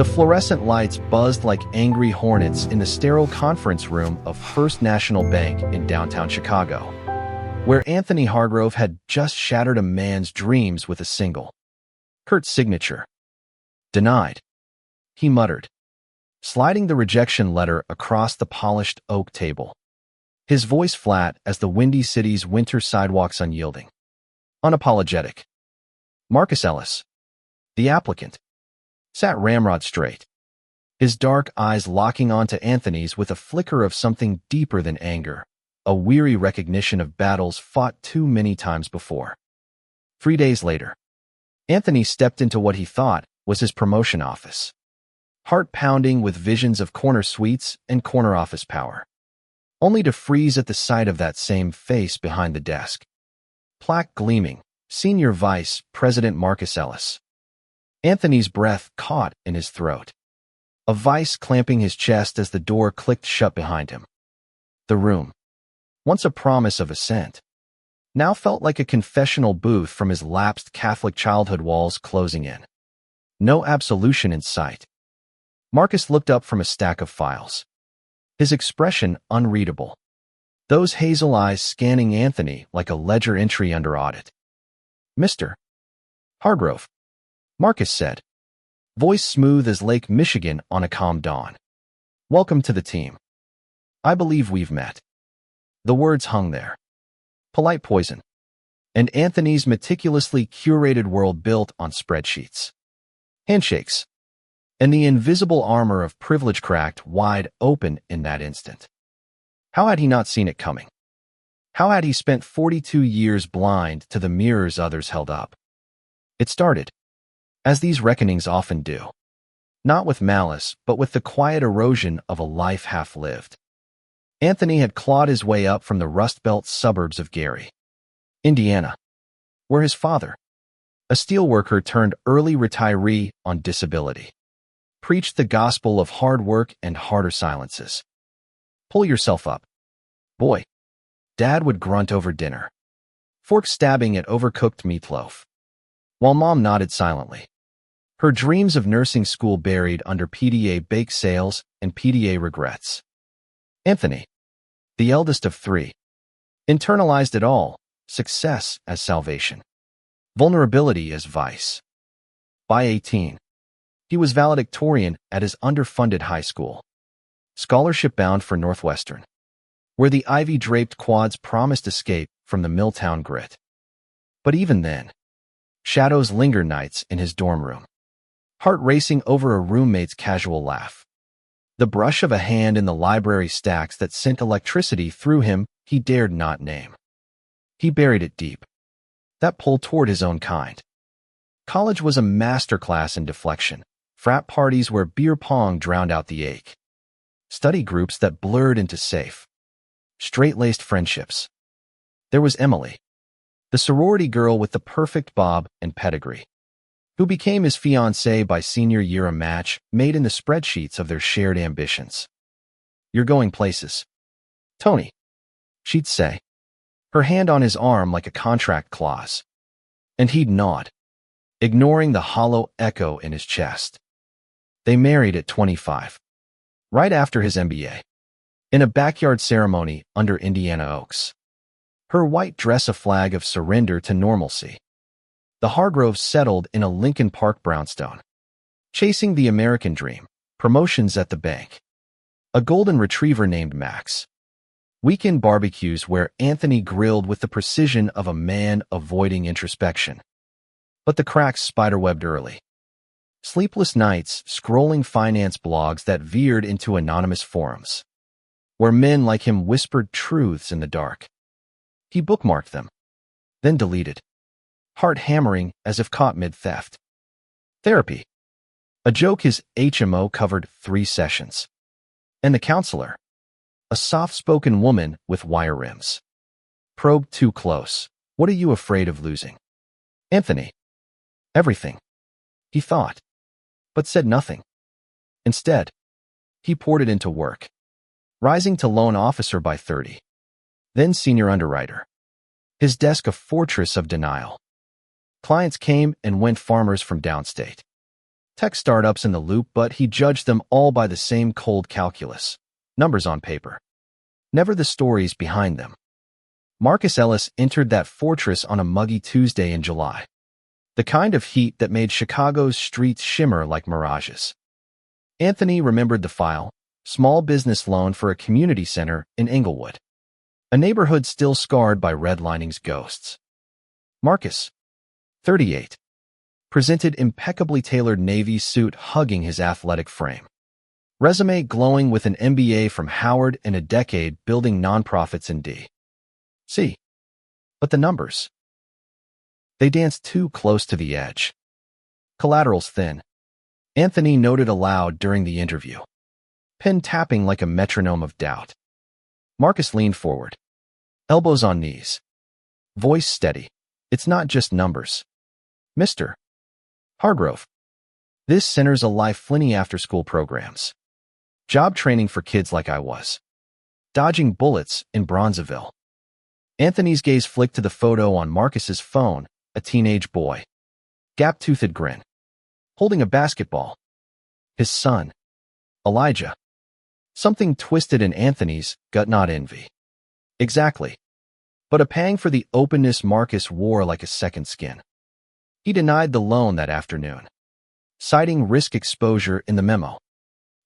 The fluorescent lights buzzed like angry hornets in the sterile conference room of First National Bank in downtown Chicago, where Anthony Hargrove had just shattered a man's dreams with a single, curt signature. Denied, he muttered, sliding the rejection letter across the polished oak table, his voice flat as the windy city's winter sidewalks unyielding. Unapologetic. Marcus Ellis, the applicant, sat ramrod straight, his dark eyes locking onto Anthony's with a flicker of something deeper than anger, a weary recognition of battles fought too many times before. 3 days later, Anthony stepped into what he thought was his promotion office, heart pounding with visions of corner suites and corner office power, only to freeze at the sight of that same face behind the desk. Plaque gleaming, Senior Vice President Marcus Ellis. Anthony's breath caught in his throat, a vice clamping his chest as the door clicked shut behind him. The room, once a promise of ascent, now felt like a confessional booth from his lapsed Catholic childhood walls closing in. No absolution in sight. Marcus looked up from a stack of files, his expression unreadable, those hazel eyes scanning Anthony like a ledger entry under audit. "Mr. Hargrove," Marcus said, voice smooth as Lake Michigan on a calm dawn. "Welcome to the team. I believe we've met." The words hung there, polite poison, and Anthony's meticulously curated world built on spreadsheets, handshakes, and the invisible armor of privilege cracked wide open in that instant. How had he not seen it coming? How had he spent 42 years blind to the mirrors others held up? It started, as these reckonings often do, not with malice, but with the quiet erosion of a life half-lived. Anthony had clawed his way up from the Rust Belt suburbs of Gary, Indiana, where his father, a steelworker turned early retiree on disability, preached the gospel of hard work and harder silences. "Pull yourself up, boy," Dad would grunt over dinner, fork stabbing at overcooked meatloaf, while Mom nodded silently, her dreams of nursing school buried under PDA bake sales and PDA regrets. Anthony, the eldest of three, internalized it all, success as salvation, vulnerability as vice. By 18, he was valedictorian at his underfunded high school, scholarship-bound for Northwestern, where the ivy-draped quads promised escape from the Milltown grit. But even then, shadows lingered nights in his dorm room, heart racing over a roommate's casual laugh, the brush of a hand in the library stacks that sent electricity through him he dared not name. He buried it deep, that pull toward his own kind. College was a masterclass in deflection, frat parties where beer pong drowned out the ache, study groups that blurred into safe, straight-laced friendships. There was Emily, the sorority girl with the perfect bob and pedigree, who became his fiancée by senior year, a match made in the spreadsheets of their shared ambitions. "You're going places, Tony," she'd say, her hand on his arm like a contract clause. And he'd nod, ignoring the hollow echo in his chest. They married at 25, right after his MBA, in a backyard ceremony under Indiana oaks, her white dress a flag of surrender to normalcy. The Hargroves settled in a Lincoln Park brownstone, chasing the American dream, promotions at the bank, a golden retriever named Max, weekend barbecues where Anthony grilled with the precision of a man avoiding introspection. But the cracks spiderwebbed early. Sleepless nights scrolling finance blogs that veered into anonymous forums, where men like him whispered truths in the dark. He bookmarked them, then deleted, heart hammering as if caught mid-theft. Therapy, a joke his HMO covered 3 sessions. And the counselor, a soft-spoken woman with wire rims, probed too close. "What are you afraid of losing?" "Anthony." "Everything," he thought, but said nothing. Instead, he poured it into work, rising to loan officer by 30, then senior underwriter, his desk a fortress of denial. Clients came and went, farmers from downstate, Tech startups in the loop, but he judged them all by the same cold calculus. Numbers on paper. Never the stories behind them. Marcus Ellis entered that fortress on a muggy Tuesday in July. The kind of heat that made Chicago's streets shimmer like mirages. Anthony remembered the file: small business loan for a community center in Englewood, a neighborhood still scarred by redlining's ghosts. Marcus, 38, presented impeccably tailored navy suit hugging his athletic frame. Resume glowing with an MBA from Howard and a decade building nonprofits in D.C. But the numbers. They danced too close to the edge. Collateral's thin, Anthony noted aloud during the interview. Pen tapping like a metronome of doubt. Marcus leaned forward, elbows on knees. Voice steady. It's not just numbers. Mr. Hargrove. This centers a life flinty after-school programs. Job training for kids like I was. Dodging bullets in Bronzeville. Anthony's gaze flicked to the photo on Marcus's phone, a teenage boy. Gap-toothed grin. Holding a basketball. His son. Elijah. Something twisted in Anthony's gut, not envy. Exactly. But a pang for the openness Marcus wore like a second skin. He denied the loan that afternoon, citing risk exposure in the memo.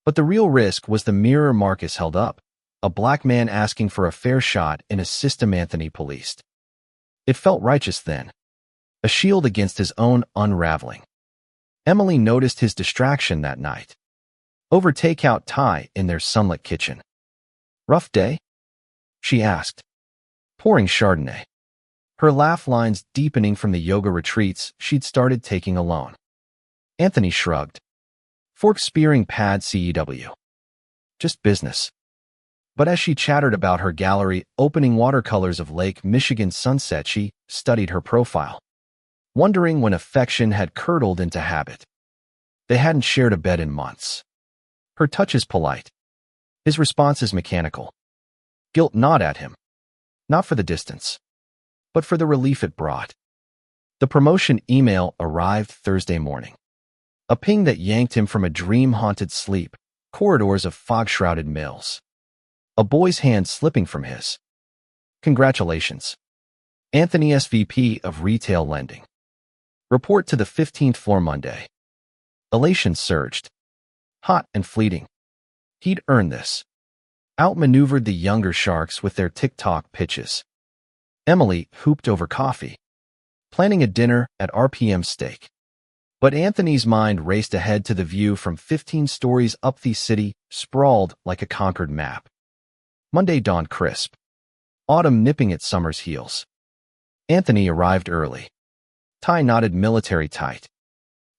But the real risk was the mirror Marcus held up, a black man asking for a fair shot in a system Anthony policed. It felt righteous then, a shield against his own unraveling. Emily noticed his distraction that night. Over takeout Thai in their sunlit kitchen. Rough day? She asked. Pouring Chardonnay. Her laugh lines deepening from the yoga retreats she'd started taking alone. Anthony shrugged. Fork spearing pad CEW. Just business. But as she chattered about her gallery opening watercolors of Lake Michigan sunset, she studied her profile, wondering when affection had curdled into habit. They hadn't shared a bed in months. Her touch is polite. His response is mechanical. Guilt gnawed at him. Not for the distance, but for the relief it brought. The promotion email arrived Thursday morning. A ping that yanked him from a dream-haunted sleep, corridors of fog-shrouded mills. A boy's hand slipping from his. Congratulations. Anthony, SVP of Retail Lending. Report to the 15th floor Monday. Elation surged. Hot and fleeting. He'd earned this. Outmaneuvered the younger sharks with their TikTok pitches. Emily hooped over coffee, planning a dinner at RPM Steak. But Anthony's mind raced ahead to the view from 15 stories up the city, sprawled like a conquered map. Monday dawned crisp. Autumn nipping at summer's heels. Anthony arrived early. Tie knotted military tight.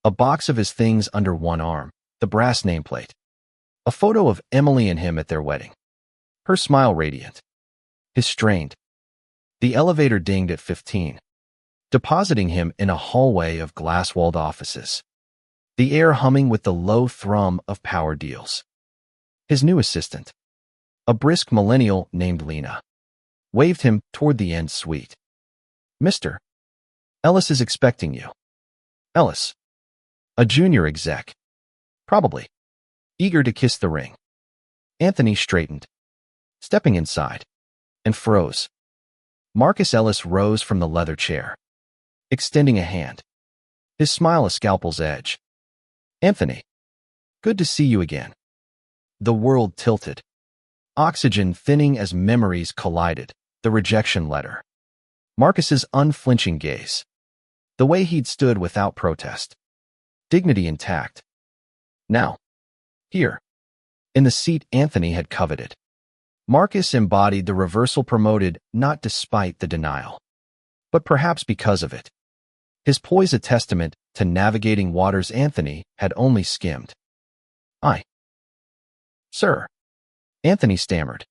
A box of his things under one arm, the brass nameplate. A photo of Emily and him at their wedding. Her smile radiant. His strained. The elevator dinged at 15. Depositing him in a hallway of glass-walled offices. The air humming with the low thrum of power deals. His new assistant, a brisk millennial named Lena, waved him toward the end suite. Mr. Ellis is expecting you. Ellis. A junior exec. Probably. Eager to kiss the ring. Anthony straightened, stepping inside, and froze. Marcus Ellis rose from the leather chair, extending a hand, his smile a scalpel's edge. Anthony, good to see you again. The world tilted. Oxygen thinning as memories collided, the rejection letter. Marcus's unflinching gaze. The way he'd stood without protest. Dignity intact. Now, here, in the seat Anthony had coveted. Marcus embodied the reversal promoted not despite the denial, but perhaps because of it. His poise a testament to navigating waters Anthony had only skimmed. Sir. Anthony stammered.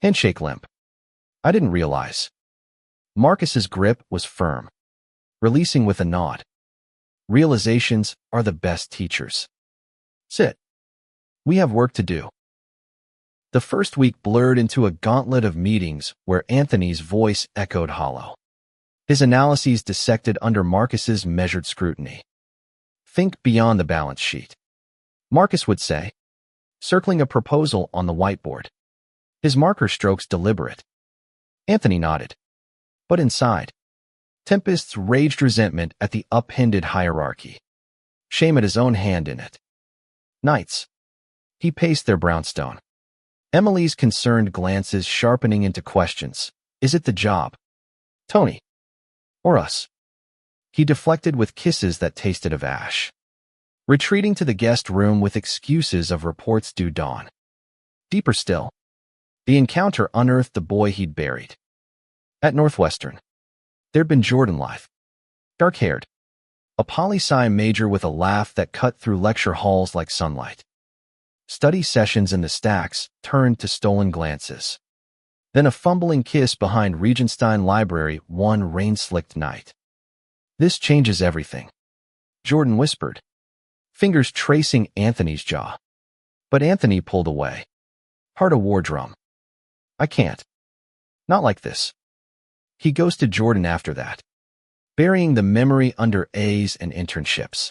Handshake limp. I didn't realize. Marcus's grip was firm, releasing with a nod. Realizations are the best teachers. Sit. We have work to do. The first week blurred into a gauntlet of meetings where Anthony's voice echoed hollow. His analyses dissected under Marcus's measured scrutiny. Think beyond the balance sheet, Marcus would say, circling a proposal on the whiteboard. His marker strokes deliberate. Anthony nodded. But inside, tempests raged resentment at the upended hierarchy, shame at his own hand in it. Nights, he paced their brownstone. Emily's concerned glances sharpening into questions. Is it the job? Tony? Or us? He deflected with kisses that tasted of ash, retreating to the guest room with excuses of reports due dawn. Deeper still, the encounter unearthed the boy he'd buried. At Northwestern, there'd been Jordan Life, dark-haired, a poli-sci major with a laugh that cut through lecture halls like sunlight. Study sessions in the stacks turned to stolen glances. Then a fumbling kiss behind Regenstein Library one rain-slicked night. This changes everything, Jordan whispered, fingers tracing Anthony's jaw. But Anthony pulled away. Heart a war drum. I can't. Not like this. He ghosted Jordan after that, burying the memory under A's and internships.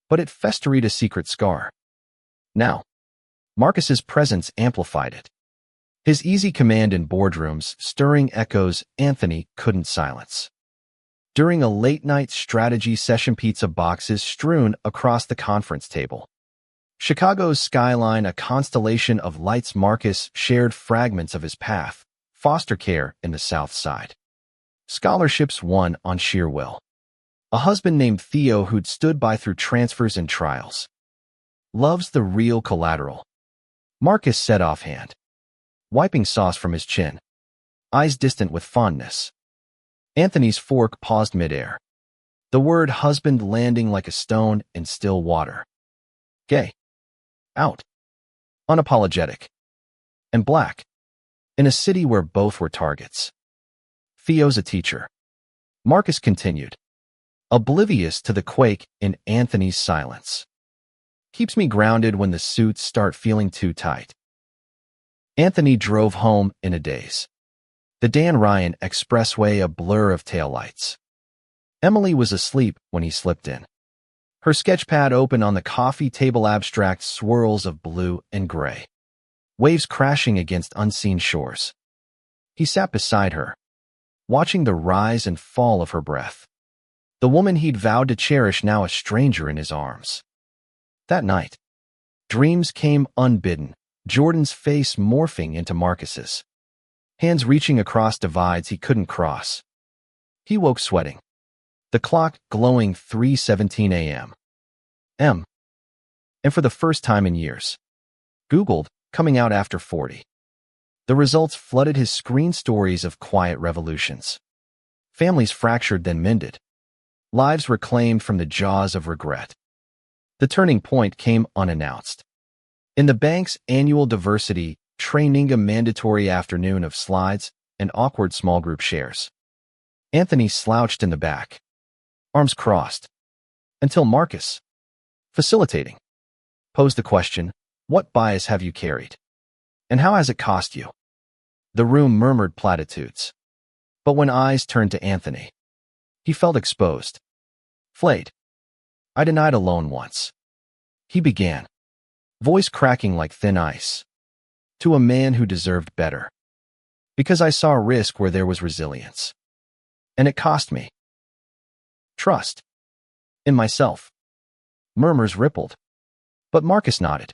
But it festered a secret scar. Now, Marcus's presence amplified it. His easy command in boardrooms, stirring echoes Anthony couldn't silence. During a late-night strategy session, pizza boxes strewn across the conference table. Chicago's skyline a constellation of lights. Marcus shared fragments of his path, foster care in the South Side, scholarships won on sheer will, a husband named Theo who'd stood by through transfers and trials. Love's the real collateral, Marcus said offhand, wiping sauce from his chin, eyes distant with fondness. Anthony's fork paused midair, the word husband landing like a stone in still water. Gay. Out. Unapologetic. And black. In a city where both were targets. Theo's a teacher, Marcus continued, oblivious to the quake in Anthony's silence. Keeps me grounded when the suits start feeling too tight. Anthony drove home in a daze. The Dan Ryan Expressway a blur of taillights. Emily was asleep when he slipped in. Her sketchpad open on the coffee table, abstract swirls of blue and gray, waves crashing against unseen shores. He sat beside her, watching the rise and fall of her breath. The woman he'd vowed to cherish, now a stranger in his arms. That night, dreams came unbidden, Jordan's face morphing into Marcus's, hands reaching across divides he couldn't cross. He woke sweating, the clock glowing 3:17 a.m. And for the first time in years, Googled coming out after 40. The results flooded his screen, stories of quiet revolutions. Families fractured then mended. Lives reclaimed from the jaws of regret. The turning point came unannounced. In the bank's annual diversity training, a mandatory afternoon of slides and awkward small group shares. Anthony slouched in the back, arms crossed, until Marcus, facilitating, posed the question, what bias have you carried? And how has it cost you? The room murmured platitudes. But when eyes turned to Anthony, he felt exposed, flayed. I denied a loan once. He began, voice cracking like thin ice, to a man who deserved better. Because I saw risk where there was resilience. And it cost me. Trust. In myself. Murmurs rippled. But Marcus nodded.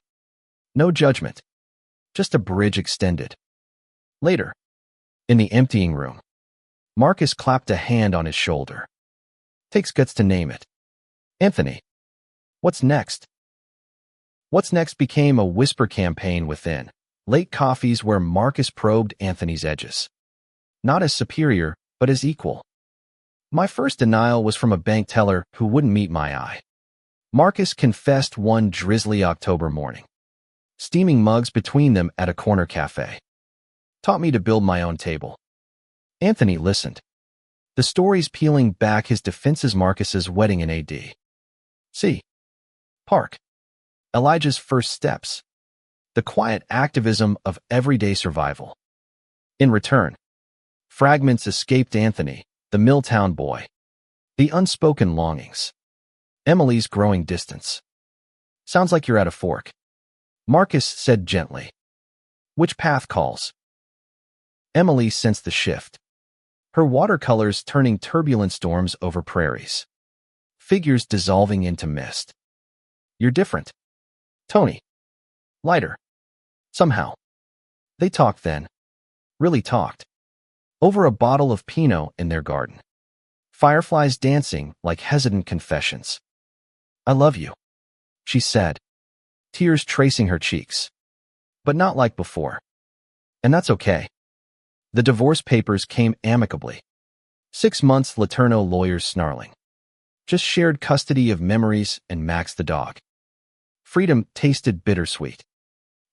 No judgment. Just a bridge extended. Later, in the emptying room, Marcus clapped a hand on his shoulder. Takes guts to name it. Anthony. What's next? What's next became a whisper campaign within. Late coffees where Marcus probed Anthony's edges. Not as superior, but as equal. My first denial was from a bank teller who wouldn't meet my eye. Marcus confessed one drizzly October morning. Steaming mugs between them at a corner cafe. Taught me to build my own table. Anthony listened. The stories peeling back his defenses. Marcus's wedding in AD. C. Park. Elijah's first steps. The quiet activism of everyday survival. In return, fragments escaped Anthony, the Milltown boy. The unspoken longings. Emily's growing distance. Sounds like you're at a fork. Marcus said gently. Which path calls? Emily sensed the shift. Her watercolors turning turbulent storms over prairies. Figures dissolving into mist. You're different. Tony. Lighter. Somehow. They talked then. Really talked. Over a bottle of Pinot in their garden. Fireflies dancing like hesitant confessions. I love you, she said, tears tracing her cheeks. But not like before. And that's okay. The divorce papers came amicably. 6 months Laterno lawyers snarling. Just shared custody of memories and Max the dog. Freedom tasted bittersweet.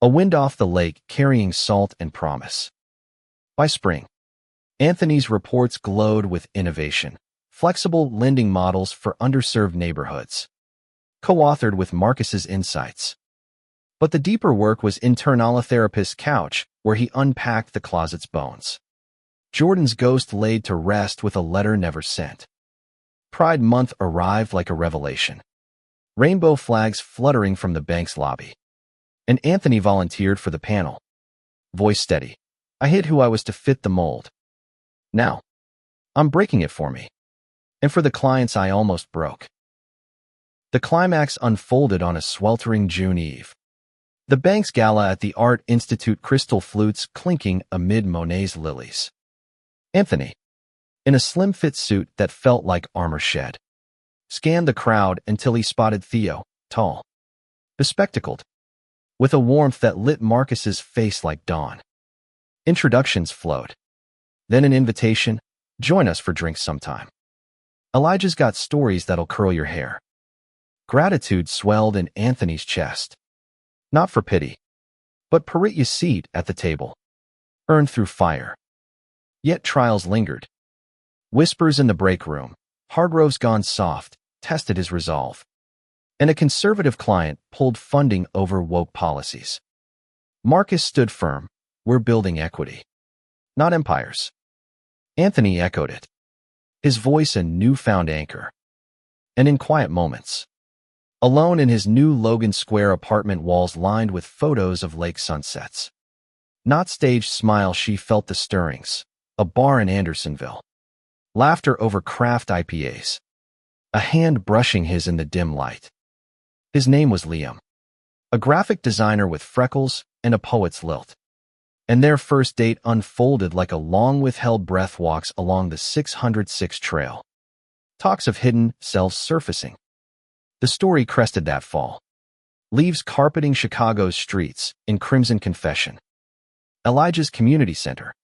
A wind off the lake carrying salt and promise. By spring, Anthony's reports glowed with innovation. Flexible lending models for underserved neighborhoods. Co-authored with Marcus's insights. But the deeper work was internalotherapist's couch, where he unpacked the closet's bones. Jordan's ghost laid to rest with a letter never sent. Pride Month arrived like a revelation. Rainbow flags fluttering from the bank's lobby. And Anthony volunteered for the panel. Voice steady. I hid who I was to fit the mold. Now, I'm breaking it for me. And for the clients I almost broke. The climax unfolded on a sweltering June eve. The bank's gala at the Art Institute, crystal flutes clinking amid Monet's lilies. Anthony, in a slim-fit suit that felt like armor shed, scanned the crowd until he spotted Theo, tall, bespectacled, with a warmth that lit Marcus's face like dawn. Introductions flowed. Then an invitation, join us for drinks sometime. Elijah's got stories that'll curl your hair. Gratitude swelled in Anthony's chest. Not for pity, but Paritya's seat at the table. Earned through fire. Yet trials lingered. Whispers in the break room, Hargrove's gone soft, tested his resolve. And a conservative client pulled funding over woke policies. Marcus stood firm, we're building equity. Not empires. Anthony echoed it. His voice a newfound anchor. And in quiet moments, alone in his new Logan Square apartment, walls lined with photos of lake sunsets. Not staged smile, she felt the stirrings. A bar in Andersonville. Laughter over craft IPAs. A hand brushing his in the dim light. His name was Liam. A graphic designer with freckles and a poet's lilt. And their first date unfolded like a long-withheld breath, walks along the 606 trail. Talks of hidden selves surfacing. The story crested that fall. Leaves carpeting Chicago's streets in crimson confession. Elijah's Community Center,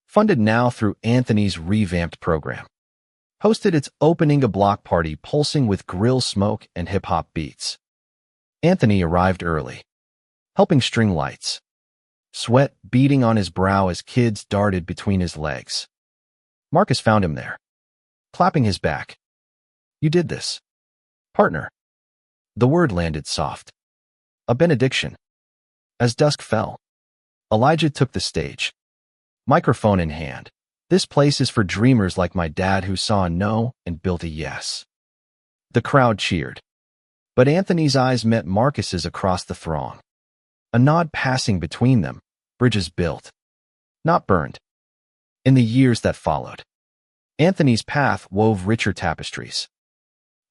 funded now through Anthony's revamped program, hosted its opening, a block party pulsing with grill smoke and hip-hop beats. Anthony arrived early, helping string lights. Sweat beading on his brow as kids darted between his legs. Marcus found him there, clapping his back. You did this, partner. The word landed soft. A benediction. As dusk fell, Elijah took the stage, microphone in hand. This place is for dreamers like my dad who saw a no and built a yes. The crowd cheered. But Anthony's eyes met Marcus's across the throng. A nod passing between them, bridges built, not burned. In the years that followed, Anthony's path wove richer tapestries.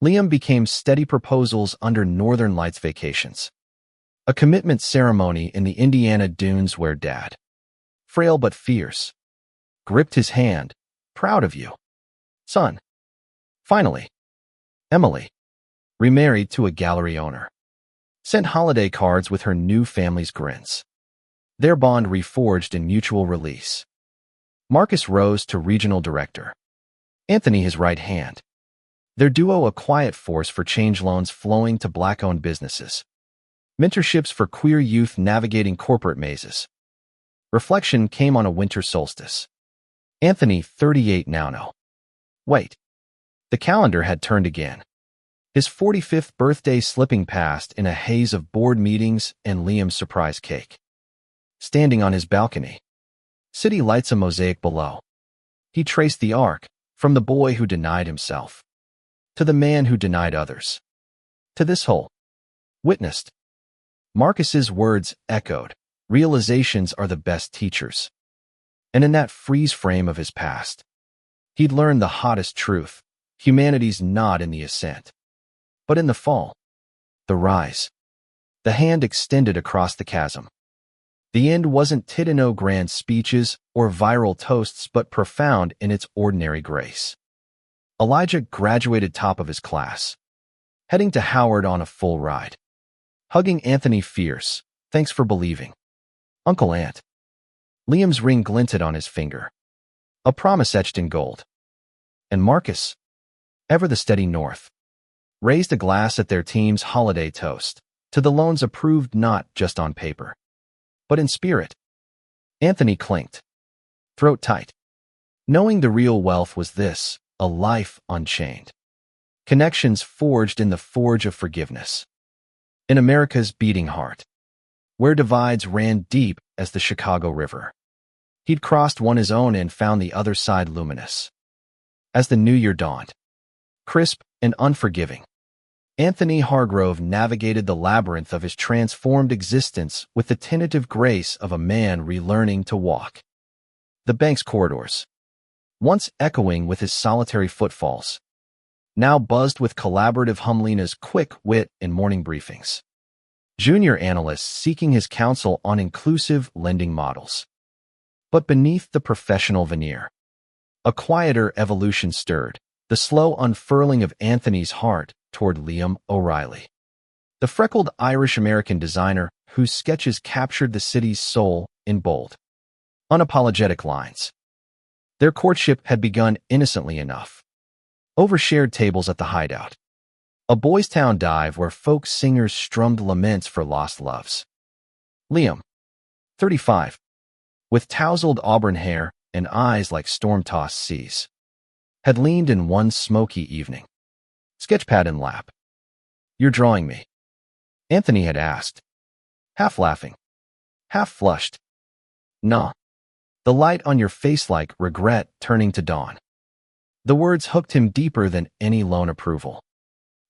Liam became steady proposals under Northern Lights vacations. A commitment ceremony in the Indiana dunes where Dad, frail but fierce, gripped his hand, proud of you, son. Finally, Emily, remarried to a gallery owner, sent holiday cards with her new family's grins. Their bond reforged in mutual release. Marcus rose to regional director. Anthony his right hand. Their duo a quiet force for change, loans flowing to Black-owned businesses. Mentorships for queer youth navigating corporate mazes. Reflection came on a winter solstice. Anthony, 38 now. No. Wait. The calendar had turned again. His 45th birthday slipping past in a haze of board meetings and Liam's surprise cake. Standing on his balcony. City lights a mosaic below. He traced the arc, from the boy who denied himself to the man who denied others. To this whole witnessed. Marcus's words echoed. Realizations are the best teachers. And in that freeze frame of his past, he'd learned the hottest truth. Humanity's not in the ascent, but in the fall. The rise. The hand extended across the chasm. The end wasn't Titano grand speeches or viral toasts, but profound in its ordinary grace. Elijah graduated top of his class, heading to Howard on a full ride. Hugging Anthony fierce. Thanks for believing. Uncle Ant. Liam's ring glinted on his finger. A promise etched in gold. And Marcus, ever the steady North, raised a glass at their team's holiday toast, to the loans approved not just on paper, but in spirit. Anthony clinked, throat tight, knowing the real wealth was this, a life unchained. Connections forged in the forge of forgiveness. In America's beating heart, where divides ran deep as the Chicago River. He'd crossed one his own and found the other side luminous. As the new year dawned, crisp and unforgiving, Anthony Hargrove navigated the labyrinth of his transformed existence with the tentative grace of a man relearning to walk. The bank's corridors, once echoing with his solitary footfalls, now buzzed with collaborative Humlena's quick wit in morning briefings. Junior analysts seeking his counsel on inclusive lending models. But beneath the professional veneer, a quieter evolution stirred, the slow unfurling of Anthony's heart toward Liam O'Reilly, the freckled Irish-American designer whose sketches captured the city's soul in bold, unapologetic lines. Their courtship had begun innocently enough, over shared tables at the Hideout, a boys' town dive where folk singers strummed laments for lost loves. Liam, 35, with tousled auburn hair and eyes like storm-tossed seas, had leaned in one smoky evening, sketchpad in lap. "You're drawing me?" Anthony had asked, half laughing, half flushed. "Nah." The light on your face like regret turning to dawn. The words hooked him deeper than any loan approval,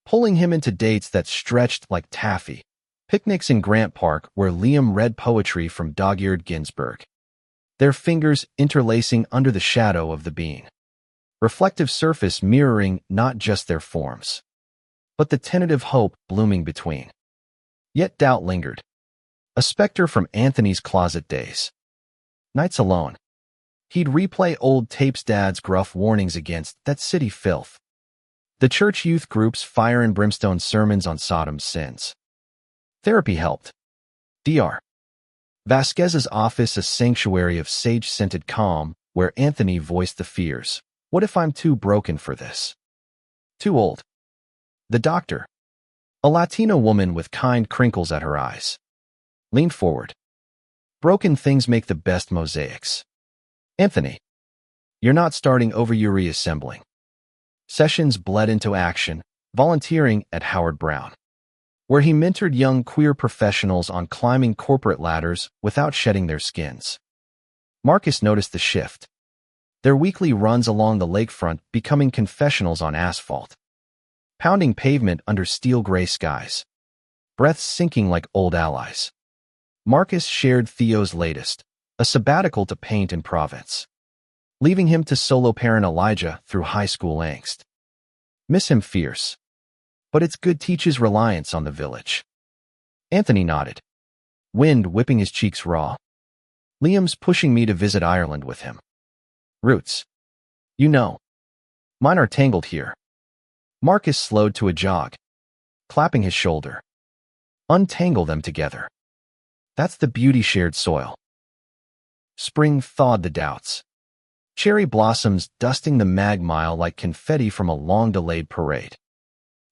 pulling him into dates that stretched like taffy, picnics in Grant Park where Liam read poetry from dog-eared Ginsberg, their fingers interlacing under the shadow of the bean, reflective surface mirroring not just their forms, but the tentative hope blooming between. Yet doubt lingered, a specter from Anthony's closet days. Nights alone, he'd replay old tapes, Dad's gruff warnings against that city filth, the church youth group's fire and brimstone sermons on Sodom's sins. Therapy helped. Dr. Vasquez's office a sanctuary of sage-scented calm where Anthony voiced the fears. What if I'm too broken for this? Too old? The doctor, a Latina woman with kind crinkles at her eyes, leaned forward. Broken things make the best mosaics. Anthony, you're not starting over, you're reassembling. Sessions bled into action, volunteering at Howard Brown, where he mentored young queer professionals on climbing corporate ladders without shedding their skins. Marcus noticed the shift, their weekly runs along the lakefront becoming confessionals on asphalt, pounding pavement under steel-gray skies, breaths sinking like old allies. Marcus shared Theo's latest, a sabbatical to paint in Provence, leaving him to solo parent Elijah through high school angst. Miss him fierce, but it's good teaches reliance on the village. Anthony nodded, wind whipping his cheeks raw. Liam's pushing me to visit Ireland with him. Roots. You know. Mine are tangled here. Marcus slowed to a jog, clapping his shoulder. Untangle them together. That's the beauty shared soil. Spring thawed the doubts. Cherry blossoms dusting the mag mile like confetti from a long-delayed parade.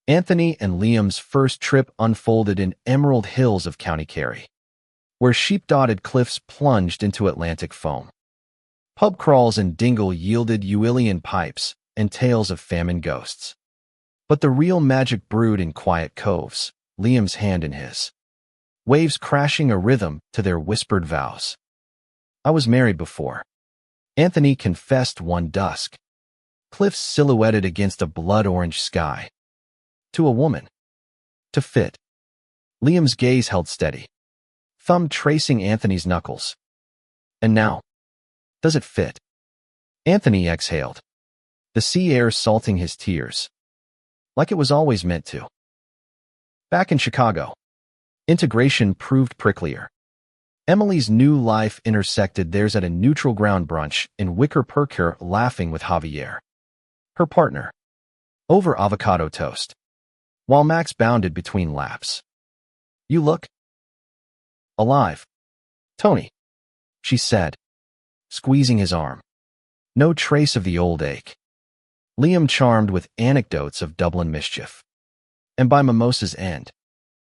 Anthony and Liam's first trip unfolded in Emerald Hills of County Kerry, where sheep-dotted cliffs plunged into Atlantic foam. Pub crawls and dingle yielded Uillian pipes and tales of famine ghosts. But the real magic brewed in quiet coves, Liam's hand in his, waves crashing a rhythm to their whispered vows. I was married before, Anthony confessed one dusk, cliffs silhouetted against a blood-orange sky. To a woman. to fit. Liam's gaze held steady, thumb tracing Anthony's knuckles. And now, does it fit? Anthony exhaled, the sea air salting his tears. Like it was always meant to. Back in Chicago, integration proved pricklier. Emily's new life intersected theirs at a neutral ground brunch in Wicker Park, laughing with Javier, her partner, over avocado toast, while Max bounded between laps. You look alive, Tony, she said, squeezing his arm. No trace of the old ache. Liam charmed with anecdotes of Dublin mischief. And by mimosa's end,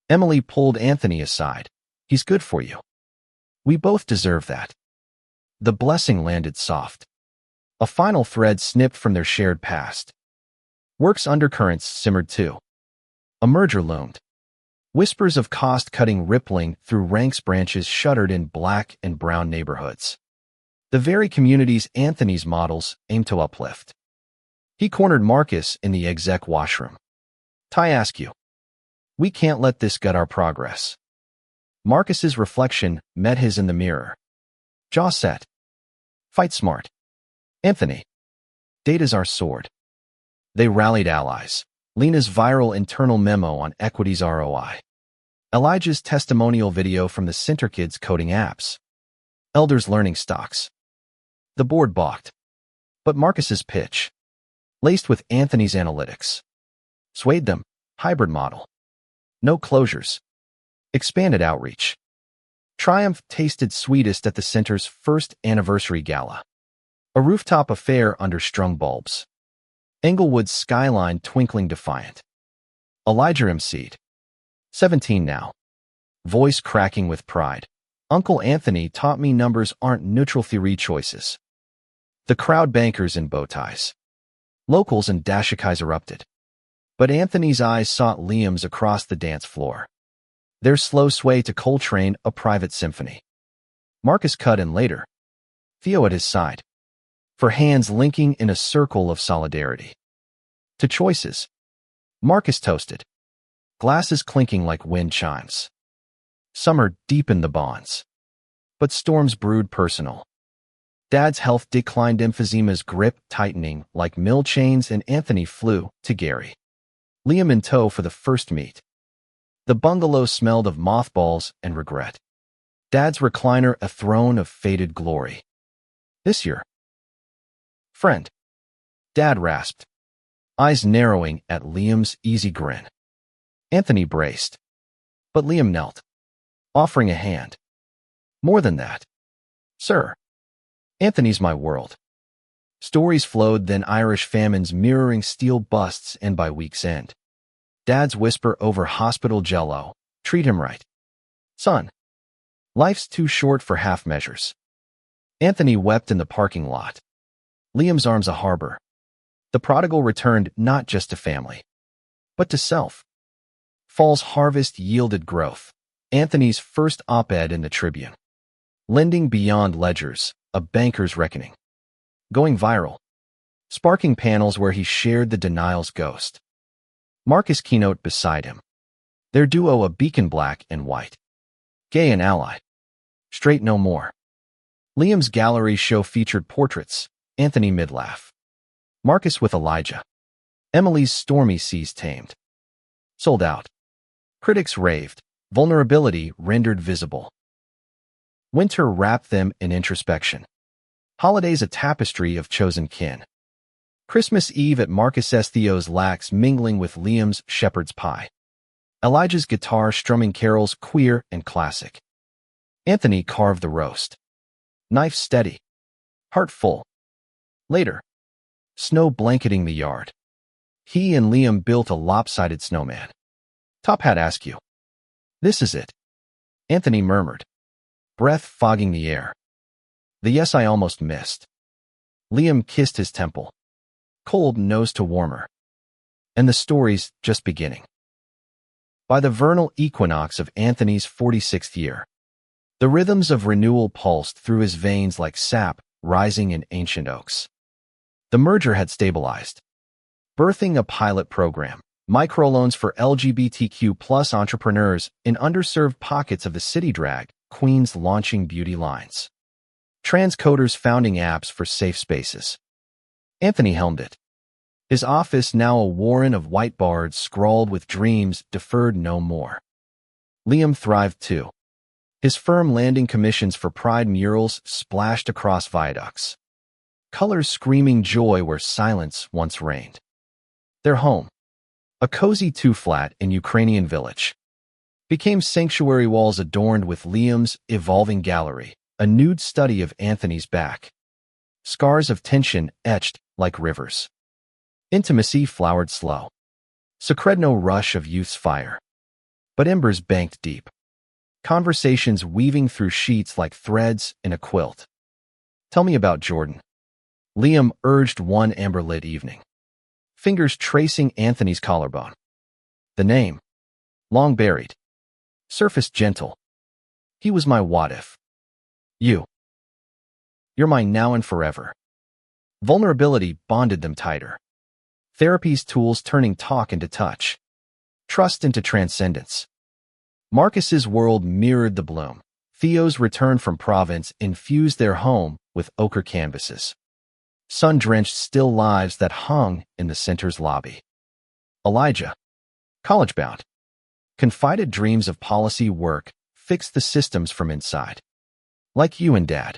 Emily pulled Anthony aside. He's good for you. We both deserve that. The blessing landed soft. A final thread snipped from their shared past. Work's undercurrents simmered too. A merger loomed. Whispers of cost-cutting rippling through ranks, branches shuddered in black and brown neighborhoods. The very communities Anthony's models aimed to uplift. He cornered Marcus in the exec washroom. I ask you, we can't let this gut our progress. Marcus's reflection met his in the mirror. Jaw set. Fight smart. Anthony. Data's our sword. They rallied allies. Lena's viral internal memo on equities ROI. Elijah's testimonial video from the Center Kids coding apps. Elders learning stocks. The board balked. But Marcus's pitch, laced with Anthony's analytics, swayed them. Hybrid model. No closures. Expanded outreach. Triumph tasted sweetest at the center's first anniversary gala. A rooftop affair under strung bulbs. Englewood's skyline twinkling defiant. Elijah emceed. 17 now. Voice cracking with pride. Uncle Anthony taught me numbers aren't neutral theory choices. The crowd bankers in bow ties. Locals and dashikais erupted. But Anthony's eyes sought Liam's across the dance floor. Their slow sway to Coltrane, a private symphony. Marcus cut in later. Theo at his side. For hands linking in a circle of solidarity. To choices. Marcus toasted. Glasses clinking like wind chimes. Summer deepened the bonds. But storms brewed personal. Dad's health declined, emphysema's grip tightening like mill chains, and Anthony flew to Gary. Liam in tow for the first meet. The bungalow smelled of mothballs and regret. Dad's recliner a throne of faded glory. This year. Friend. Dad rasped, eyes narrowing at Liam's easy grin. Anthony braced. But Liam knelt, offering a hand. More than that. Sir. Anthony's my world. Stories flowed, then Irish famines mirroring steel busts, and by week's end, Dad's whisper over hospital jello, treat him right. Son. Life's too short for half measures. Anthony wept in the parking lot. Liam's arms a harbor. The prodigal returned not just to family, but to self. Fall's harvest yielded growth. Anthony's first op-ed in the Tribune. Lending beyond ledgers, a banker's reckoning. Going viral. Sparking panels where he shared the denial's ghost. Marcus keynote beside him. Their duo a beacon black and white. Gay and ally. Straight no more. Liam's gallery show featured portraits. Anthony mid-laugh. Marcus with Elijah. Emily's stormy seas tamed. Sold out. Critics raved. Vulnerability rendered visible. Winter wrapped them in introspection. Holidays a tapestry of chosen kin. Christmas Eve at Marcus S. Theo's lax mingling with Liam's shepherd's pie. Elijah's guitar strumming carols queer and classic. Anthony carved the roast. Knife steady. Heart full. Later. Snow blanketing the yard. He and Liam built a lopsided snowman. Top Hat ask you. This is it. Anthony murmured. Breath fogging the air. The yes I almost missed. Liam kissed his temple. Cold nose to warmer. And the story's just beginning. By the vernal equinox of Anthony's 46th year, the rhythms of renewal pulsed through his veins like sap rising in ancient oaks. The merger had stabilized, birthing a pilot program, Microloans for LGBTQ plus entrepreneurs in underserved pockets of the city. Drag queens launching beauty lines. Transcoders founding apps for safe spaces. Anthony helmed it. His office now a warren of whiteboards scrawled with dreams deferred no more. Liam thrived too. His firm landing commissions for pride murals splashed across viaducts. Colors screaming joy where silence once reigned. Their home, a cozy two-flat in Ukrainian village, became sanctuary walls adorned with Liam's evolving gallery, a nude study of Anthony's back. Scars of tension etched like rivers. Intimacy flowered slow. Secret no rush of youth's fire. But embers banked deep. Conversations weaving through sheets like threads in a quilt. Tell me about Jordan. Liam urged one amber-lit evening. Fingers tracing Anthony's collarbone. The name, long buried, surfaced gentle. He was my what if. You're mine now and forever. Vulnerability bonded them tighter. Therapy's tools turning talk into touch. Trust into transcendence. Marcus's world mirrored the bloom. Theo's return from Provence infused their home with ochre canvases. Sun-drenched still lives that hung in the center's lobby. Elijah, college-bound, confided dreams of policy work, fixed the systems from inside. Like you and Dad.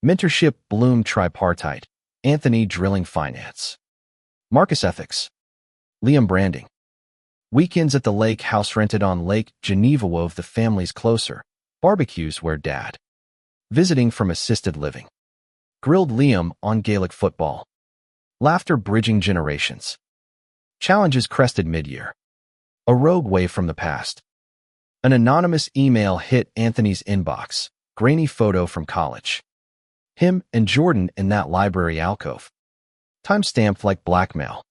Mentorship bloomed tripartite, Anthony drilling finance. Marcus ethics. Liam branding. Weekends at the lake house rented on Lake Geneva wove the families closer. Barbecues where Dad. Visiting from assisted living. Grilled Liam on Gaelic football. Laughter bridging generations. Challenges crested mid-year. A rogue wave from the past. An anonymous email hit Anthony's inbox. Grainy photo from college. Him and Jordan in that library alcove. Time-stamped like blackmail.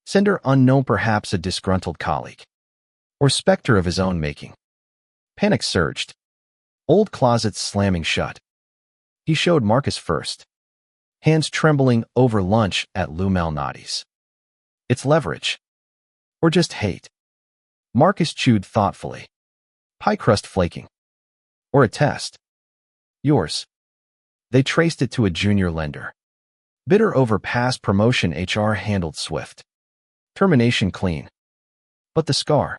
Sender unknown, perhaps a disgruntled colleague. Or specter of his own making. Panic surged. Old closets slamming shut. He showed Marcus first. Hands trembling over lunch at Lou Malnati's. It's leverage. Or just hate. Marcus chewed thoughtfully. Pie crust flaking. Or a test. Yours. They traced it to a junior lender. Bitter over past promotion, HR handled swift. Termination clean. But the scar.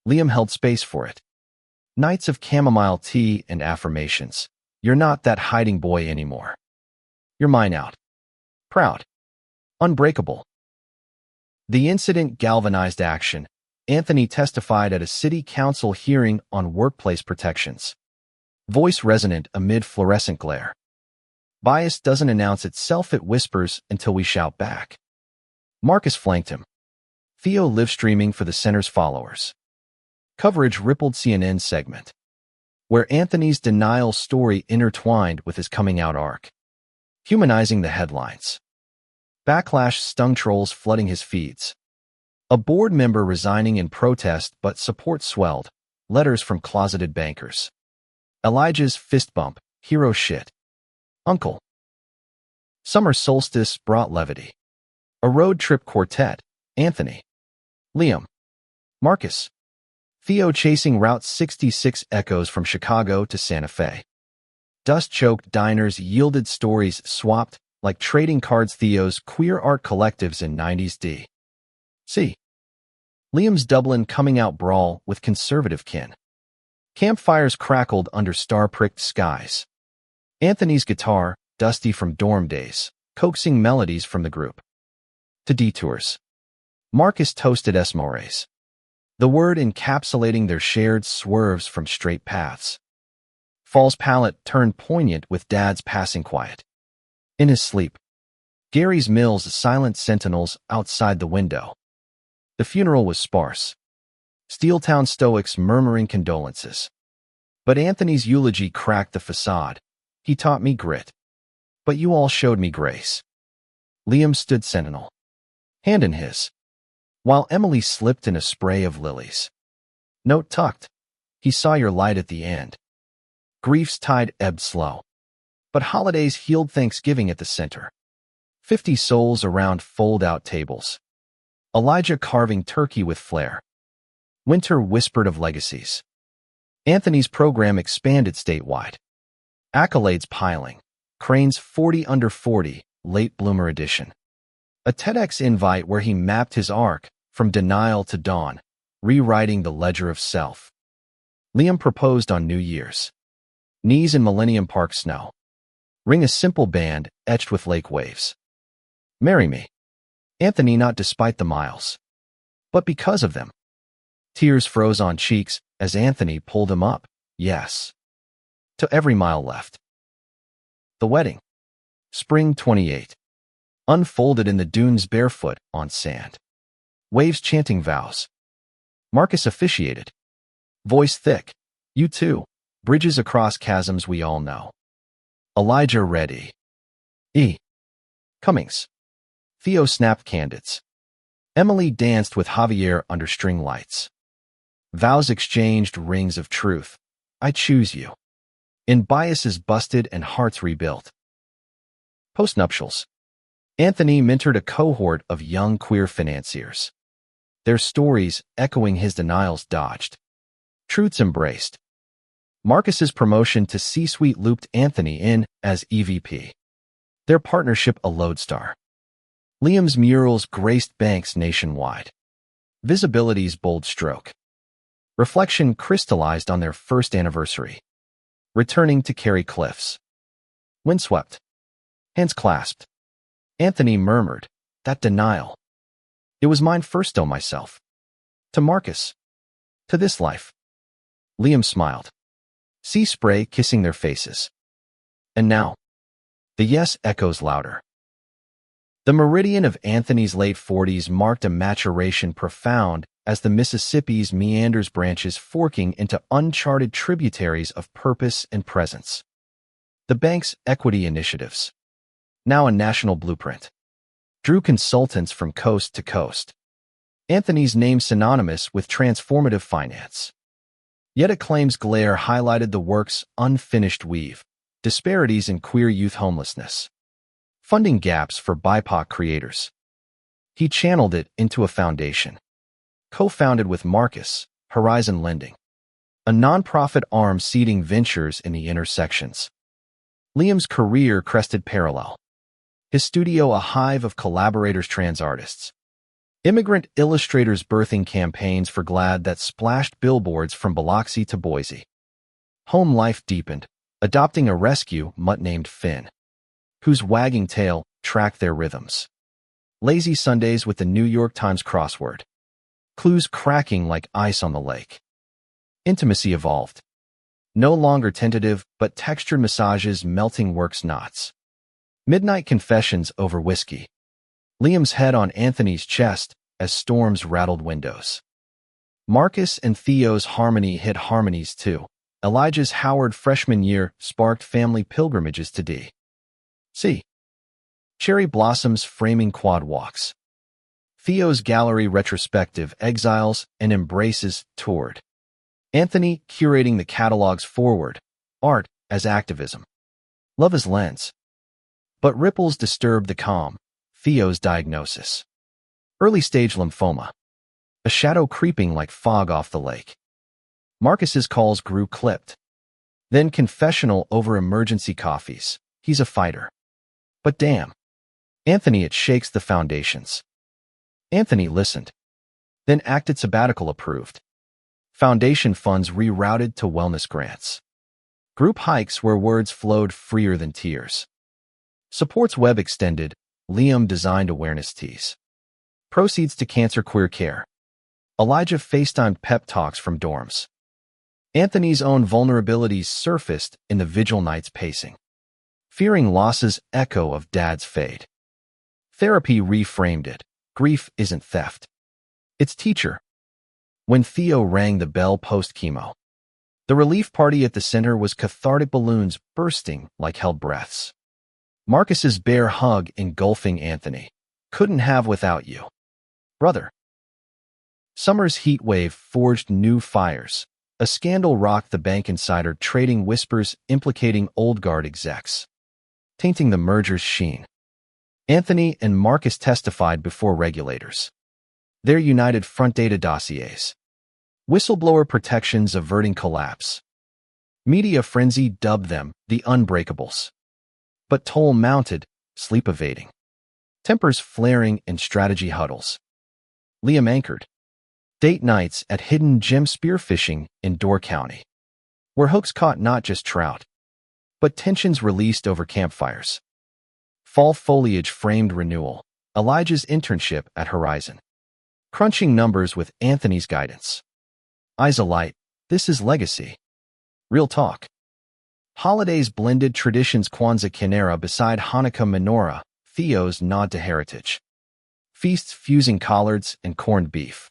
Liam held space for it. Nights of chamomile tea and affirmations. You're not that hiding boy anymore. You're mine out. Proud. Unbreakable. The incident galvanized action. Anthony testified at a city council hearing on workplace protections. Voice resonant amid fluorescent glare. Bias doesn't announce itself, it whispers until we shout back. Marcus flanked him. Theo live streaming for the center's followers. Coverage rippled CNN segment, where Anthony's denial story intertwined with his coming out arc. Humanizing the headlines. Backlash stung, trolls flooding his feeds. A board member resigning in protest, but support swelled. Letters from closeted bankers. Elijah's fist bump. Hero shit. Uncle. Summer solstice brought levity. A road trip quartet. Anthony. Liam. Marcus. Theo chasing Route 66 echoes from Chicago to Santa Fe. Dust-choked diners yielded stories swapped like trading cards. Theo's queer art collectives in 90s D.C. Liam's Dublin coming out brawl with conservative kin. Campfires crackled under star-pricked skies. Anthony's guitar, dusty from dorm days, coaxing melodies from the group. To detours. Marcus toasted esmores. The word encapsulating their shared swerves from straight paths. Fall's palette turned poignant with Dad's passing quiet. In his sleep. Gary's Mills' silent sentinels outside the window. The funeral was sparse. Steeltown stoics murmuring condolences. But Anthony's eulogy cracked the facade. He taught me grit. But you all showed me grace. Liam stood sentinel. Hand in his. While Emily slipped in a spray of lilies. Note tucked. He saw your light at the end. Grief's tide ebbed slow. But holidays healed, Thanksgiving at the center. 50 souls around fold-out tables. Elijah carving turkey with flair. Winter whispered of legacies. Anthony's program expanded statewide. Accolades piling. Crane's 40 under 40, late bloomer edition. A TEDx invite where he mapped his arc from denial to dawn, rewriting the ledger of self. Liam proposed on New Year's. Knees in Millennium Park snow. Ring a simple band etched with lake waves. Marry me. Anthony not despite the miles, but because of them. Tears froze on cheeks as Anthony pulled him up, yes, to every mile left. The wedding. Spring 28. Unfolded in the dunes barefoot on sand. Waves chanting vows. Marcus officiated. Voice thick. You too. Bridges across chasms we all know. Elijah ready. E. Cummings. Theo snapped candidates. Emily danced with Javier under string lights. Vows exchanged rings of truth. I choose you. In biases busted and hearts rebuilt. Postnuptials. Anthony mentored a cohort of young queer financiers. Their stories, echoing his denials, dodged. Truths embraced. Marcus's promotion to C-suite looped Anthony in as EVP. Their partnership a lodestar. Liam's murals graced banks nationwide. Visibility's bold stroke. Reflection crystallized on their first anniversary. Returning to Kerry Cliffs. Windswept. Hands clasped. Anthony murmured, that denial. It was mine first, though, myself. To Marcus. To this life. Liam smiled. Sea spray kissing their faces. And now. The yes echoes louder. The meridian of Anthony's late 40s marked a maturation profound as the Mississippi's meanders branches forking into uncharted tributaries of purpose and presence. The bank's equity initiatives, now a national blueprint, drew consultants from coast to coast. Anthony's name synonymous with transformative finance. Yet acclaim's glare highlighted the work's unfinished weave, disparities in queer youth homelessness, funding gaps for BIPOC creators. He channeled it into a foundation, co-founded with Marcus, Horizon Lending, a nonprofit arm seeding ventures in the intersections. Liam's career crested parallel. His studio a hive of collaborators, trans artists, immigrant illustrators birthing campaigns for GLAAD that splashed billboards from Biloxi to Boise. Home life deepened, adopting a rescue mutt named Finn, whose wagging tail tracked their rhythms. Lazy Sundays with the New York Times crossword. Clues cracking like ice on the lake. Intimacy evolved. No longer tentative, but textured massages melting works knots. Midnight confessions over whiskey. Liam's head on Anthony's chest as storms rattled windows. Marcus and Theo's harmony hit harmonies too. Elijah's Howard freshman year sparked family pilgrimages to D.C. Cherry blossoms framing quad walks. Theo's gallery retrospective exiles and embraces toured. Anthony curating the catalog's forward, art as activism. Love as lens. But ripples disturbed the calm. Theo's diagnosis. Early-stage lymphoma. A shadow creeping like fog off the lake. Marcus's calls grew clipped. Then confessional over emergency coffees. He's a fighter. But damn. Anthony, it shakes the foundations. Anthony listened. Then acted sabbatical approved. Foundation funds rerouted to wellness grants. Group hikes where words flowed freer than tears. Supports web extended. Liam designed awareness tees. Proceeds to cancer queer care. Elijah FaceTimed pep talks from dorms. Anthony's own vulnerabilities surfaced in the vigil nights pacing. Fearing losses echo of dad's fade. Therapy reframed it. Grief isn't theft. It's teacher. When Theo rang the bell post-chemo, the relief party at the center was cathartic balloons bursting like held breaths. Marcus's bare hug engulfing Anthony. Couldn't have without you. Brother. Summer's heat wave forged new fires. A scandal rocked the bank insider trading whispers implicating old guard execs, tainting the merger's sheen. Anthony and Marcus testified before regulators. Their united front data dossiers. Whistleblower protections averting collapse. Media frenzy dubbed them the Unbreakables. But toll mounted, sleep evading. Tempers flaring in strategy huddles. Liam anchored. Date nights at hidden gem spearfishing in Door County, where hooks caught not just trout, but tensions released over campfires. Fall foliage framed renewal. Elijah's internship at Horizon. Crunching numbers with Anthony's guidance. Eyes alight. This is legacy. Real talk. Holidays blended traditions. Kwanzaa Kinara beside Hanukkah menorah. Theo's nod to heritage. Feasts fusing collards and corned beef.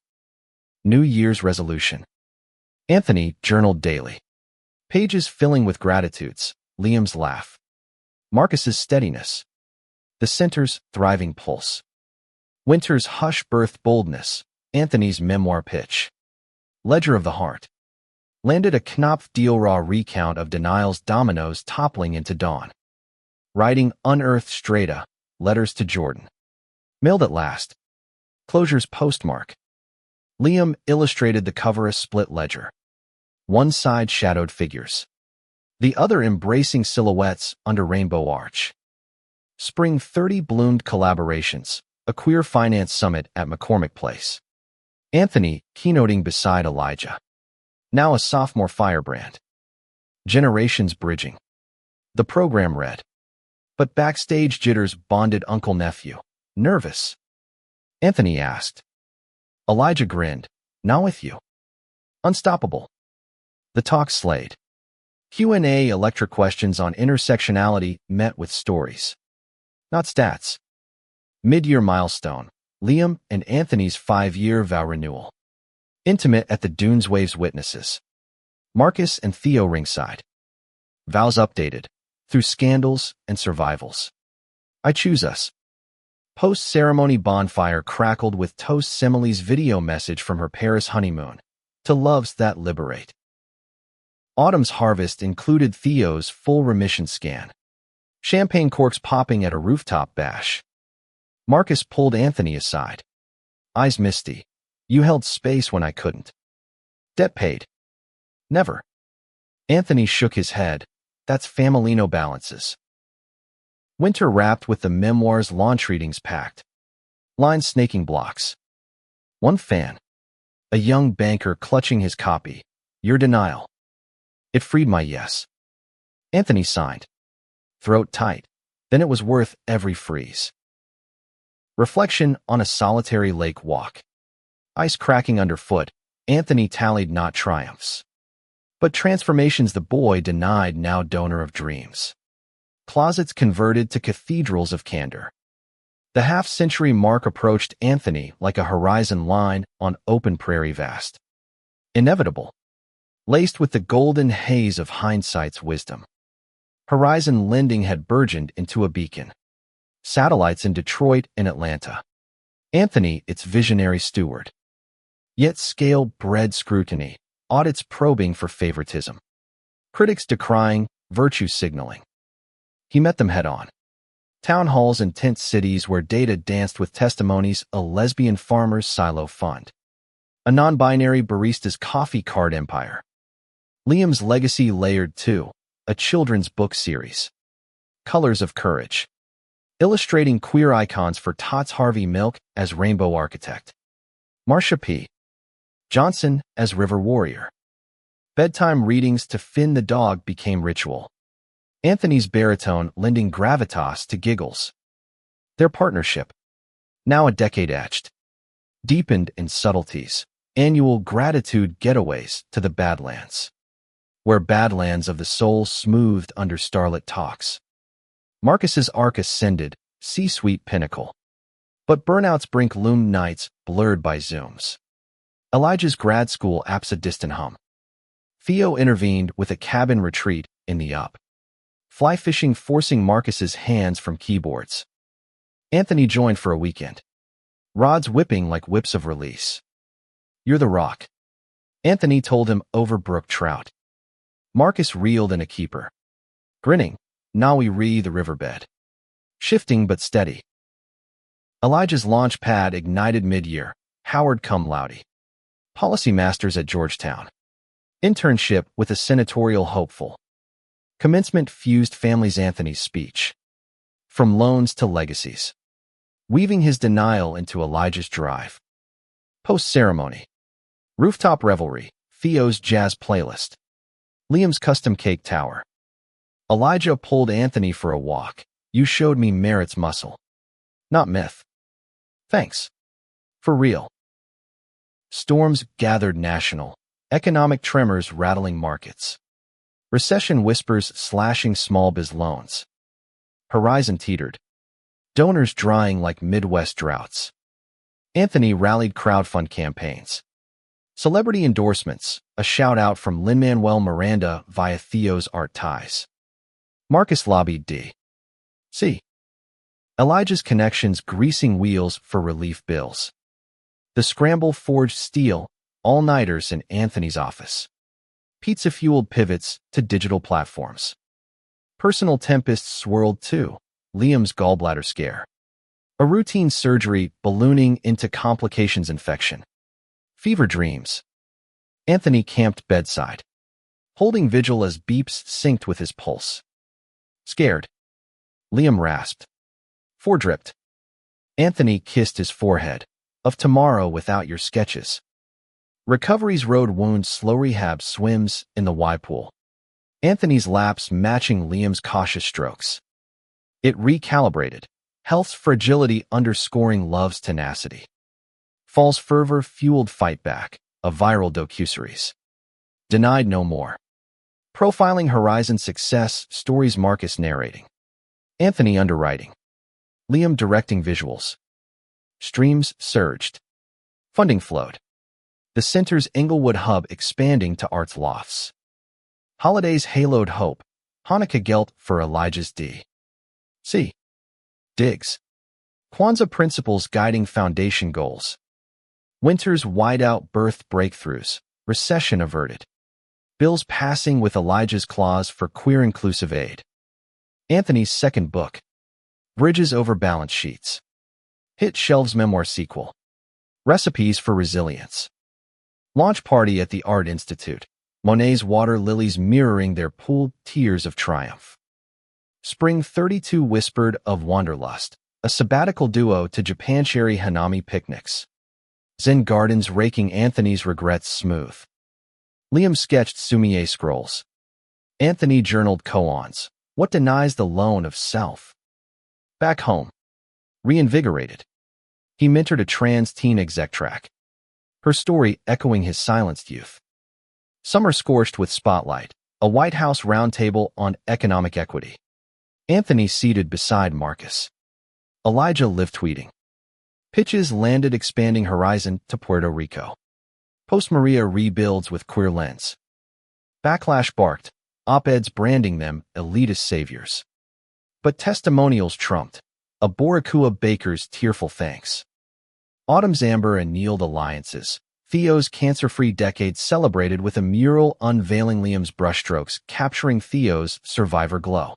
New Year's resolution. Anthony journaled daily. Pages filling with gratitudes. Liam's laugh. Marcus's steadiness. The center's thriving pulse. Winter's hush birthed boldness. Anthony's memoir pitch. Ledger of the heart. Landed a Knopf deal raw recount of denial's dominoes toppling into dawn. Writing unearthed strata. Letters to Jordan. Mailed at last. Closure's postmark. Liam illustrated the cover a split ledger. One side shadowed figures. The other embracing silhouettes under rainbow arch. Spring 30 bloomed collaborations. A queer finance summit at McCormick Place. Anthony keynoting beside Elijah. Now a sophomore firebrand. Generations bridging. The program read. But backstage jitters bonded uncle-nephew. Nervous? Anthony asked. Elijah grinned. Not with you. Unstoppable. The talk slayed. Q&A electric questions on intersectionality met with stories. Not stats. Mid-year milestone. Liam and Anthony's 5-year vow renewal. Intimate at the Dunes Waves witnesses. Marcus and Theo ringside. Vows updated. Through scandals and survivals. I choose us. Post-ceremony bonfire crackled with Toast Semile's video message from her Paris honeymoon. To loves that liberate. Autumn's harvest included Theo's full remission scan. Champagne corks popping at a rooftop bash. Marcus pulled Anthony aside. Eyes misty. You held space when I couldn't. Debt paid. Never. Anthony shook his head. That's Familino balances. Winter wrapped with the memoir's launch readings packed. Lines snaking blocks. One fan. A young banker clutching his copy. Your denial. It freed my yes. Anthony signed. Throat tight. Then it was worth every freeze. Reflection on a solitary lake walk. Ice cracking underfoot, Anthony tallied not triumphs, but transformations the boy denied, now donor of dreams. Closets converted to cathedrals of candor. The half-century mark approached Anthony like a horizon line on open prairie vast. Inevitable. Laced with the golden haze of hindsight's wisdom. Horizon lending had burgeoned into a beacon. Satellites in Detroit and Atlanta. Anthony, its visionary steward. Yet scale bred scrutiny, audits probing for favoritism. Critics decrying, virtue signaling. He met them head-on. Town halls in tent cities where data danced with testimonies, a lesbian farmer's silo fund. A non-binary barista's coffee cart empire. Liam's legacy layered too, a children's book series. Colors of Courage. Illustrating queer icons for Tots Harvey Milk as Rainbow Architect. Marsha P. Johnson as River Warrior. Bedtime readings to Finn the dog became ritual. Anthony's baritone lending gravitas to giggles. Their partnership, now a decade etched, deepened in subtleties. Annual gratitude getaways to the Badlands, where Badlands of the soul smoothed under starlit talks. Marcus's arc ascended, C-suite pinnacle. But burnout's brink loomed nights blurred by Zooms. Elijah's grad school apps a distant hum. Theo intervened with a cabin retreat in the up. Fly fishing forcing Marcus's hands from keyboards. Anthony joined for a weekend. Rods whipping like whips of release. You're the rock. Anthony told him over brook trout. Marcus reeled in a keeper. Grinning, now we re the riverbed. Shifting but steady. Elijah's launch pad ignited mid-year. Howard cum laude. Policy Masters at Georgetown. Internship with a senatorial hopeful. Commencement fused families. Anthony's speech. From loans to legacies. Weaving his denial into Elijah's drive. Post-ceremony. Rooftop revelry. Theo's jazz playlist. Liam's custom cake tower. Elijah pulled Anthony for a walk. You showed me merit's muscle. Not myth. Thanks. For real. Storms gathered national. Economic tremors rattling markets. Recession whispers slashing small biz loans. Horizon teetered. Donors drying like Midwest droughts. Anthony rallied crowdfund campaigns. Celebrity endorsements, a shout-out from Lin-Manuel Miranda via Theo's art ties. Marcus lobbied D.C. Elijah's connections greasing wheels for relief bills. The scramble forged steel, all-nighters in Anthony's office. Pizza-fueled pivots to digital platforms. Personal tempests swirled too. Liam's gallbladder scare. A routine surgery ballooning into complications infection. Fever dreams. Anthony camped bedside, holding vigil as beeps synced with his pulse. Scared. Liam rasped. Foredripped. Anthony kissed his forehead. Of tomorrow without your sketches. Recovery's road wound slow rehab swims in the Y pool. Anthony's lapse matching Liam's cautious strokes. It recalibrated. Health's fragility underscoring love's tenacity. Fall's fervor fueled fight back, a viral docuseries. Denied no more. Profiling Horizon success stories. Marcus narrating. Anthony underwriting. Liam directing visuals. Streams surged. Funding flowed. The center's Englewood hub expanding to arts lofts. Holidays haloed hope. Hanukkah gelt for Elijah's D.C. digs. Kwanzaa principles guiding foundation goals. Winter's wideout birth breakthroughs. Recession averted. Bills passing with Elijah's clause for queer-inclusive aid. Anthony's second book. Bridges over balance sheets. Hit shelves memoir sequel. Recipes for resilience. Launch party at the Art Institute. Monet's water lilies mirroring their pooled tears of triumph. Spring 32 whispered of wanderlust. A sabbatical duo to Japan-cherry Hanami picnics. Zen gardens raking Anthony's regrets smooth. Liam sketched Sumier scrolls. Anthony journaled koans. What denies the loan of self? Back home. Reinvigorated. He mentored a trans teen exec track. Her story echoing his silenced youth. Summer scorched with spotlight. A White House roundtable on economic equity. Anthony seated beside Marcus. Elijah live tweeting. Pitches landed expanding horizon to Puerto Rico. Post-Maria rebuilds with queer lens. Backlash barked, op-eds branding them elitist saviors. But testimonials trumped, a Boricua baker's tearful thanks. Autumn's amber annealed alliances. Theo's cancer-free decade celebrated with a mural unveiling Liam's brushstrokes capturing Theo's survivor glow.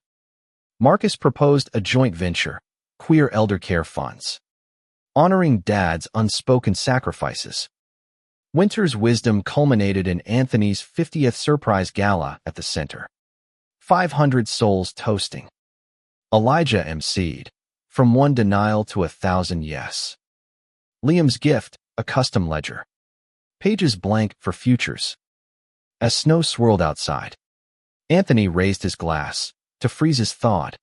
Marcus proposed a joint venture, queer elder care funds. Honoring Dad's unspoken sacrifices. Winter's wisdom culminated in Anthony's 50th surprise gala at the center. 500 souls toasting. Elijah emceed. From one denial to 1,000 yes. Liam's gift, a custom ledger. Pages blank for futures. As snow swirled outside, Anthony raised his glass to freeze his thought.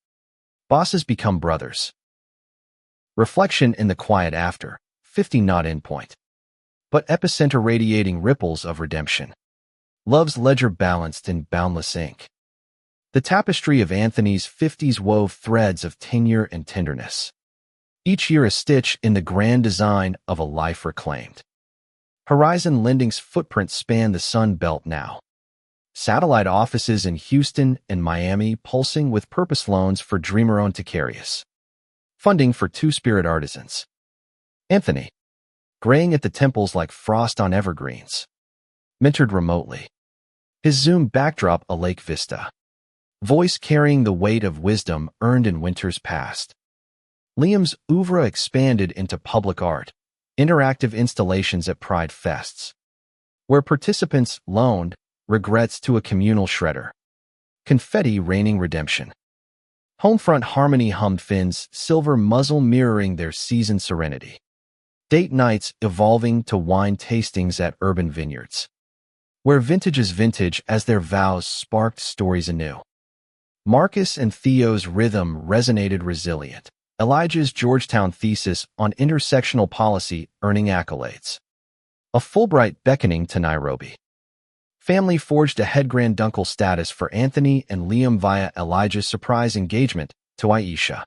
Bosses become brothers. Reflection in the quiet after, 50 not endpoint. But epicenter radiating ripples of redemption. Love's ledger balanced in boundless ink. The tapestry of Anthony's 50s wove threads of tenure and tenderness. Each year a stitch in the grand design of a life reclaimed. Horizon Lending's footprint span the Sun Belt now. Satellite offices in Houston and Miami pulsing with purpose loans for dreamer-owned Ticarius. Funding for two-spirit artisans. Anthony. Graying at the temples like frost on evergreens. Mentored remotely. His Zoom backdrop a lake vista. Voice carrying the weight of wisdom earned in winters past. Liam's oeuvre expanded into public art. interactive installations at Pride Fests, where participants loaned regrets to a communal shredder, confetti raining redemption. Homefront harmony hummed Finn's silver muzzle mirroring their seasoned serenity. Date nights evolving to wine tastings at urban vineyards, where vintage is vintage as their vows sparked stories anew. Marcus and Theo's rhythm resonated resilient. Elijah's Georgetown thesis on intersectional policy earning accolades. A Fulbright beckoning to Nairobi. Family forged a head granduncle status for Anthony and Liam via Elijah's surprise engagement to Aisha,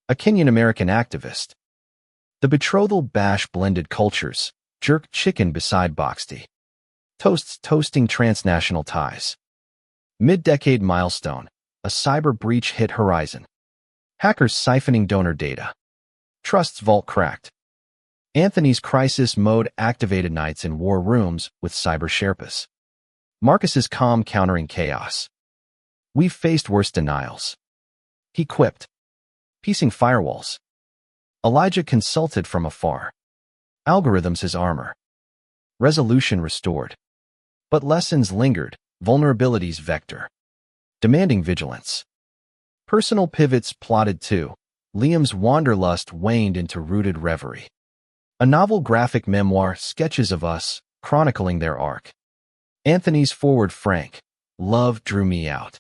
a Kenyan-American activist. The betrothal bash blended cultures, jerk chicken beside boxty. Toasts toasting transnational ties. Mid-decade milestone, a cyber breach hit horizon. Hackers siphoning donor data. Trust's vault cracked. Anthony's crisis mode activated nights in war rooms with cyber Sherpas. Marcus's calm countering chaos. We've faced worse denials. He quipped. Piecing firewalls. Elijah consulted from afar. Algorithms his armor. Resolution restored. But lessons lingered, vulnerabilities vector. Demanding vigilance. Personal pivots plotted too. Liam's wanderlust waned into rooted reverie. A novel graphic memoir, Sketches of Us, chronicling their arc. Anthony's forward frank. Love drew me out.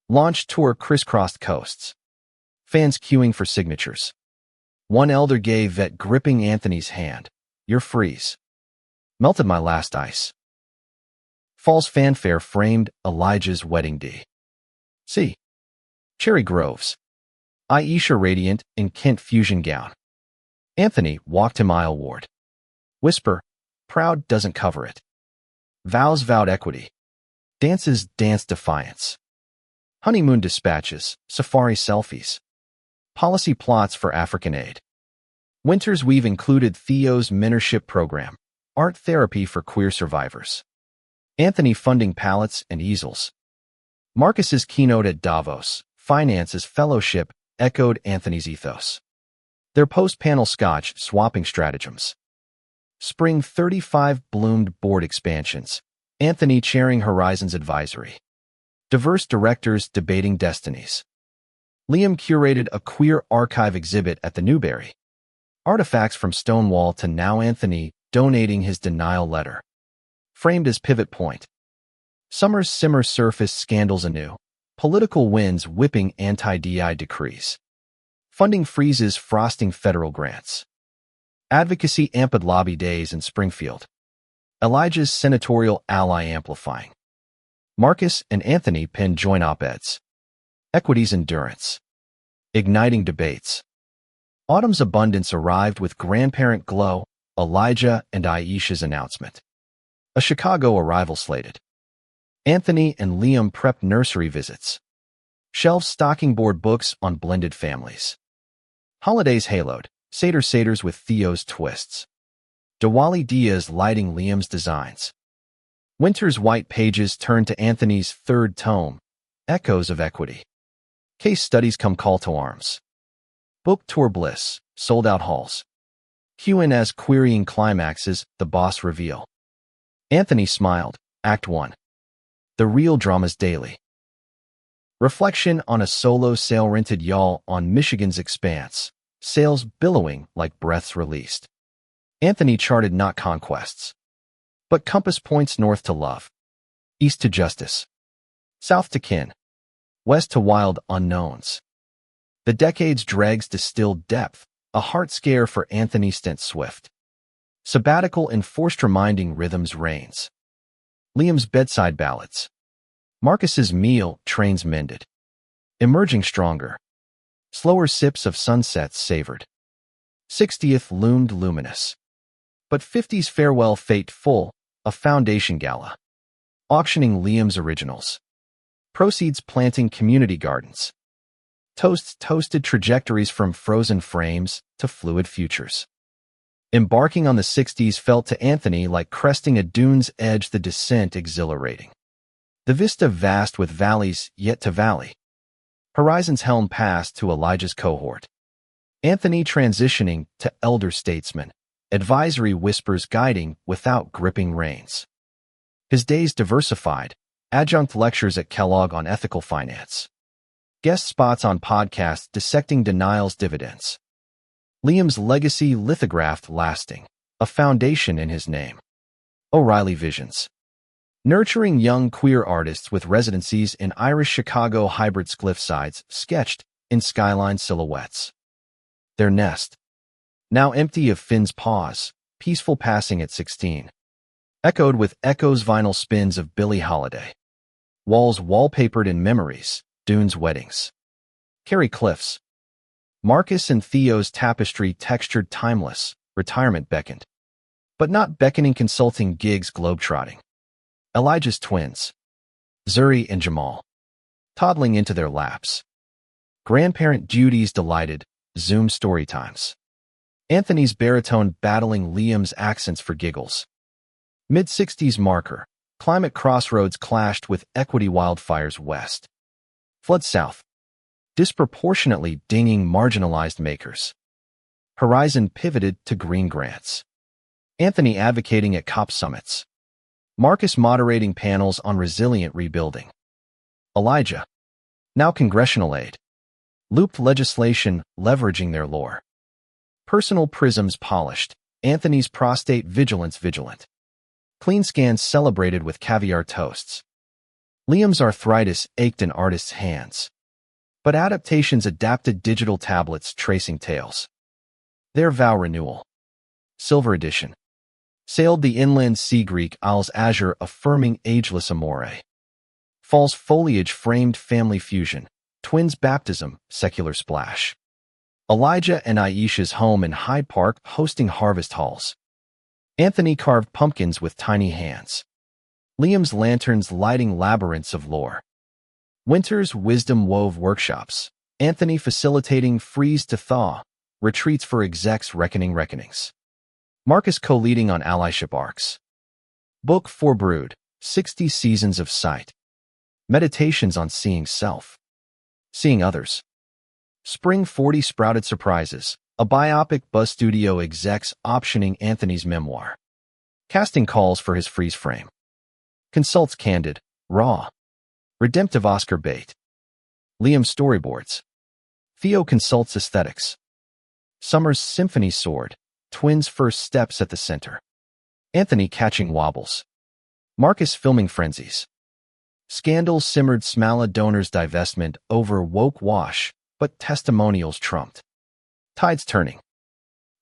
Launch tour crisscrossed coasts. Fans queuing for signatures. One elder gay vet gripping Anthony's hand. Your freeze. Melted my last ice. False fanfare framed Elijah's wedding day. C. Cherry Groves. Aisha radiant in Kent fusion gown. Anthony walked him aisleward. Whisper, proud doesn't cover it. Vows vowed equity. Dances dance defiance. Honeymoon dispatches, safari selfies. Policy plots for African aid. Winter's we've included Theo's mentorship program, art therapy for queer survivors. Anthony funding palettes and easels. Marcus's keynote at Davos, Finance's fellowship, echoed Anthony's ethos. Their post-panel scotch swapping stratagems. Spring 35 bloomed board expansions. Anthony chairing Horizons Advisory. Diverse directors debating destinies. Liam curated a queer archive exhibit at the Newberry. Artifacts from Stonewall to now Anthony donating his denial letter. Framed as pivot point. Summer's simmer surfaced scandals anew. Political winds whipping anti-DI decrees. Funding freezes frosting federal grants. Advocacy amped lobby days in Springfield. Elijah's senatorial ally amplifying. Marcus and Anthony penned joint op-eds. Equity's endurance. Igniting debates. Autumn's abundance arrived with grandparent glow, Elijah and Aisha's announcement. A Chicago arrival slated. Anthony and Liam prepped nursery visits. Shelves stocking board books on blended families. Holidays haloed, Seders with Theo's twists. Diwali Dias lighting Liam's designs. Winter's white pages turned to Anthony's third tome, Echoes of Equity. Case studies come call to arms. Book tour bliss, sold-out halls. Q&A's querying climaxes, the boss reveal. Anthony smiled, Act 1. The real drama's daily. Reflection on a solo sail rented yawl on Michigan's expanse. Sails billowing like breaths released. Anthony charted not conquests, but compass points north to love, east to justice, south to kin, west to wild unknowns. The decades' dregs distilled depth, a heart scare for Anthony Stent Swift. Sabbatical enforced reminding rhythms reigns. Liam's bedside ballads. Marcus's meal trains mended. Emerging stronger. Slower sips of sunsets savored. 60th loomed luminous. But 50's farewell fate full, a foundation gala. Auctioning Liam's originals. Proceeds planting community gardens. Toasts toasted trajectories from frozen frames to fluid futures. Embarking on the 60s felt to Anthony like cresting a dune's edge, the descent exhilarating. The vista vast with valleys yet to valley. Horizon's helm passed to Elijah's cohort. Anthony transitioning to elder statesman, advisory whispers guiding without gripping reins. His days diversified, adjunct lectures at Kellogg on ethical finance, guest spots on podcasts dissecting denial's dividends. Liam's legacy lithographed lasting, a foundation in his name. O'Reilly Visions. Nurturing young queer artists with residencies in Irish Chicago hybrid cliffsides sketched in skyline silhouettes. Their nest, now empty of Finn's paws, peaceful passing at 16. Echoed with Echo's vinyl spins of Billie Holiday. Walls wallpapered in memories, Dune's weddings. Kerry Cliffs. Marcus and Theo's tapestry textured timeless, retirement beckoned. But not beckoning consulting gigs globetrotting. Elijah's twins. Zuri and Jamal. Toddling into their laps. Grandparent duties delighted, Zoom story times. Anthony's baritone battling Liam's accents for giggles. Mid-60s marker. Climate crossroads clashed with equity wildfires west. Flood south. Disproportionately dinging marginalized makers. Horizon pivoted to green grants. Anthony advocating at COP summits. Marcus moderating panels on resilient rebuilding. Elijah. Now congressional aid. Looped legislation leveraging their lore. Personal prisms polished. Anthony's prostate vigilance vigilant. Clean scans celebrated with caviar toasts. Liam's arthritis ached in artists' hands. But adaptations adapted digital tablets tracing tales. Their vow renewal. Silver edition. Sailed the inland sea Greek Isles azure affirming ageless amore. Falls foliage framed family fusion. Twins baptism, secular splash. Elijah and Aisha's home in Hyde Park hosting harvest halls. Anthony carved pumpkins with tiny hands. Liam's lanterns lighting labyrinths of lore. Winter's wisdom wove workshops. Anthony facilitating freeze to thaw, retreats for execs reckonings. Marcus co-leading on allyship arcs. Book 4 Brood, 60 Seasons of Sight. Meditations on seeing self. Seeing others. Spring 40 Sprouted Surprises, a biopic Buzz Studio execs optioning Anthony's memoir. Casting calls for his freeze frame. Consults candid, raw. Redemptive Oscar bait. Liam storyboards. Theo consults aesthetics. Summer's symphony soared. Twins' first steps at the center. Anthony catching wobbles. Marcus filming frenzies. Scandal simmered Smala donors' divestment over woke wash, but testimonials trumped. Tides turning.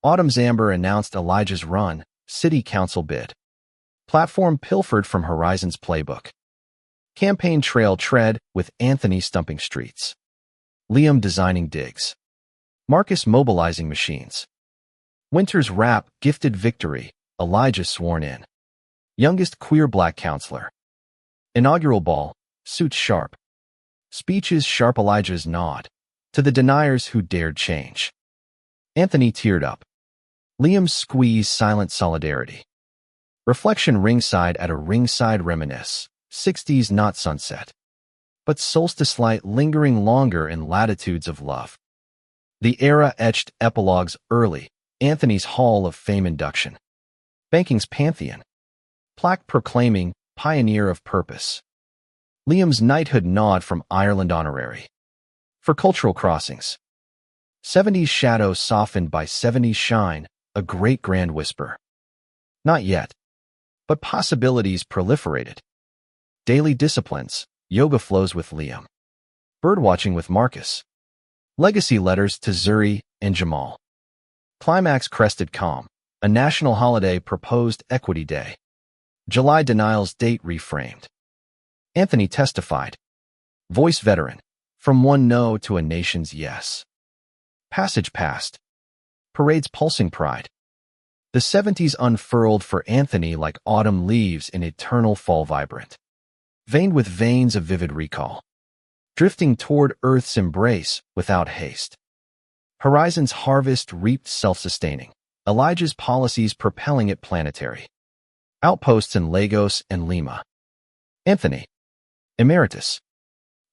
Autumn's Amber announced Elijah's run, city council bid. Platform pilfered from Horizon's playbook. Campaign trail tread with Anthony stumping streets. Liam designing digs. Marcus mobilizing machines. Winter's rap gifted victory, Elijah sworn in. Youngest queer black counselor. Inaugural ball, suits sharp. Speeches sharp Elijah's nod. To the deniers who dared change. Anthony teared up. Liam's squeeze silent solidarity. Reflection ringside at a ringside reminisce. 60s not sunset. But solstice light lingering longer in latitudes of love. The era etched epilogues early. Anthony's Hall of Fame induction. Banking's Pantheon. Plaque proclaiming pioneer of purpose. Liam's knighthood nod from Ireland honorary. For cultural crossings. 70s shadow softened by 70s shine, a great grand whisper. Not yet. But possibilities proliferated. Daily disciplines, yoga flows with Liam. Birdwatching with Marcus. Legacy letters to Zuri and Jamal. Climax crested calm, a national holiday proposed Equity Day. July denials date reframed. Anthony testified. Voice veteran, from one no to a nation's yes. Passage past. Parade's pulsing pride. The 70s unfurled for Anthony like autumn leaves in eternal fall vibrant. Veined with veins of vivid recall. Drifting toward Earth's embrace without haste. Horizon's harvest reaped self-sustaining. Elijah's policies propelling it planetary. Outposts in Lagos and Lima. Anthony. Emeritus.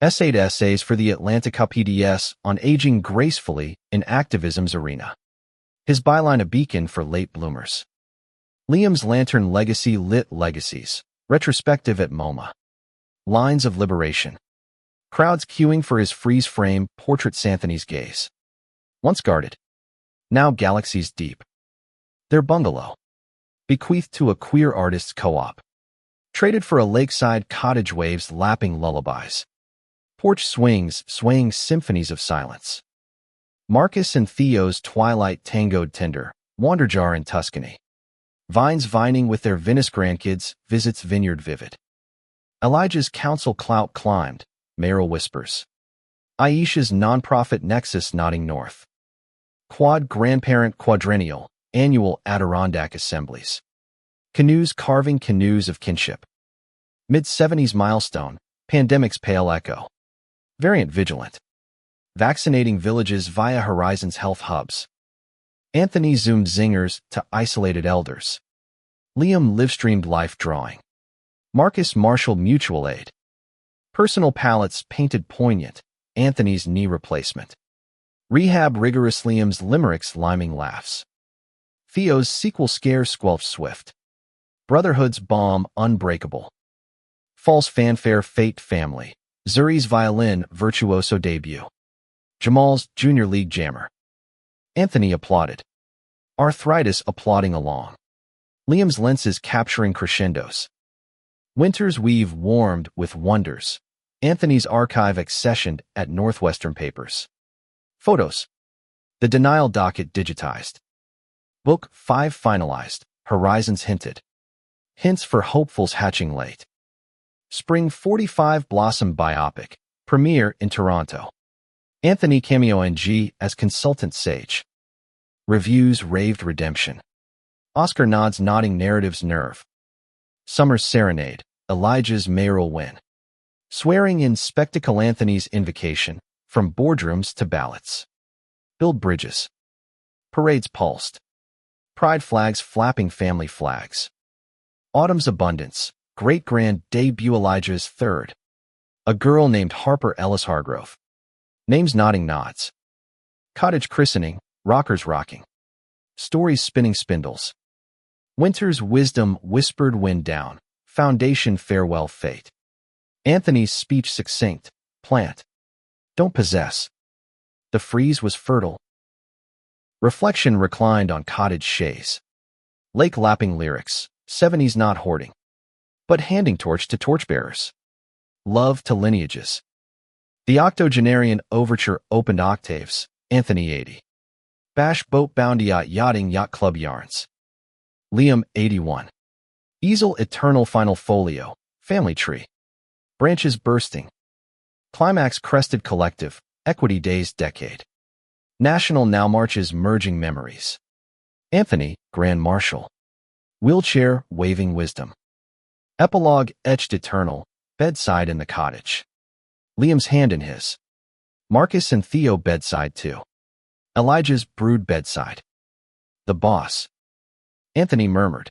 Essayed essays for the Atlantica PDS on aging gracefully in activism's arena. His byline a beacon for late bloomers. Liam's lantern legacy lit legacies. Retrospective at MoMA. Lines of liberation. Crowds queuing for his freeze-frame portrait Anthony's gaze. Once guarded. Now galaxies deep. Their bungalow. Bequeathed to a queer artists co-op. Traded for a lakeside cottage waves lapping lullabies. Porch swaying symphonies of silence. Marcus and Theo's twilight tangoed tinder, Wanderjar in Tuscany. Vines vining with their Venice grandkids, visits vineyard vivid. Elijah's council clout climbed, mayoral whispers. Aisha's nonprofit nexus nodding north. Quad grandparent quadrennial, annual Adirondack assemblies. Canoes carving canoes of kinship. Mid-70s milestone, pandemic's pale echo. Variant vigilant. Vaccinating villages via Horizon's health hubs. Anthony zoomed zingers to isolated elders. Liam live-streamed life drawing. Marcus marshaled mutual aid. Personal palettes painted poignant, Anthony's knee replacement. Rehab rigorous Liam's limericks liming laughs. Theo's sequel scare squelched swift. Brotherhood's bomb unbreakable. False fanfare fate family. Zuri's violin virtuoso debut. Jamal's junior league jammer. Anthony applauded. Arthritis applauding along. Liam's lenses capturing crescendos. Winter's weave warmed with wonders. Anthony's archive accessioned at Northwestern Papers. Photos. The denial docket digitized. Book 5 finalized. Horizons hinted. Hints for hopefuls hatching late. Spring 45 Blossom biopic. Premiere in Toronto. Anthony cameo NG as consultant sage. Reviews raved redemption. Oscar nods nodding narrative's nerve. Summer's serenade. Elijah's mayoral win. Swearing in spectacle Anthony's invocation. From boardrooms to ballots. Build bridges. Parades pulsed. Pride flags flapping family flags. Autumn's abundance. Great-grand debut Elijah's third. A girl named Harper Ellis Hargrove. Names nodding nods. Cottage christening, rockers rocking. Stories spinning spindles. Winter's wisdom whispered wind down, foundation farewell fate. Anthony's speech succinct, plant. Don't possess. The freeze was fertile. Reflection reclined on cottage chaise. Lake lapping lyrics, 70s not hoarding. But handing torch to torchbearers. Love to lineages. The octogenarian overture opened octaves, Anthony 80. Bash boat bound yachting yacht club yarns. Liam 81. Easel eternal final folio, family tree. Branches bursting. Climax crested collective, equity days decade. National now marches merging memories. Anthony, Grand Marshal. Wheelchair waving wisdom. Epilogue etched eternal, bedside in the cottage. Liam's hand in his. Marcus and Theo bedside too. Elijah's brood bedside. The boss. Anthony murmured.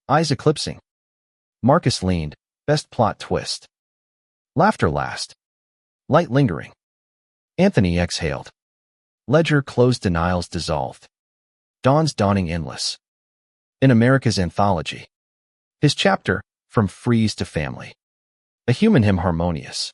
Eyes eclipsing. Marcus leaned, best plot twist. Laughter last. Light lingering. Anthony exhaled. Ledger closed denials dissolved. Dawn's dawning endless. In America's anthology. His chapter, From Freeze to Family. A human hymn harmonious.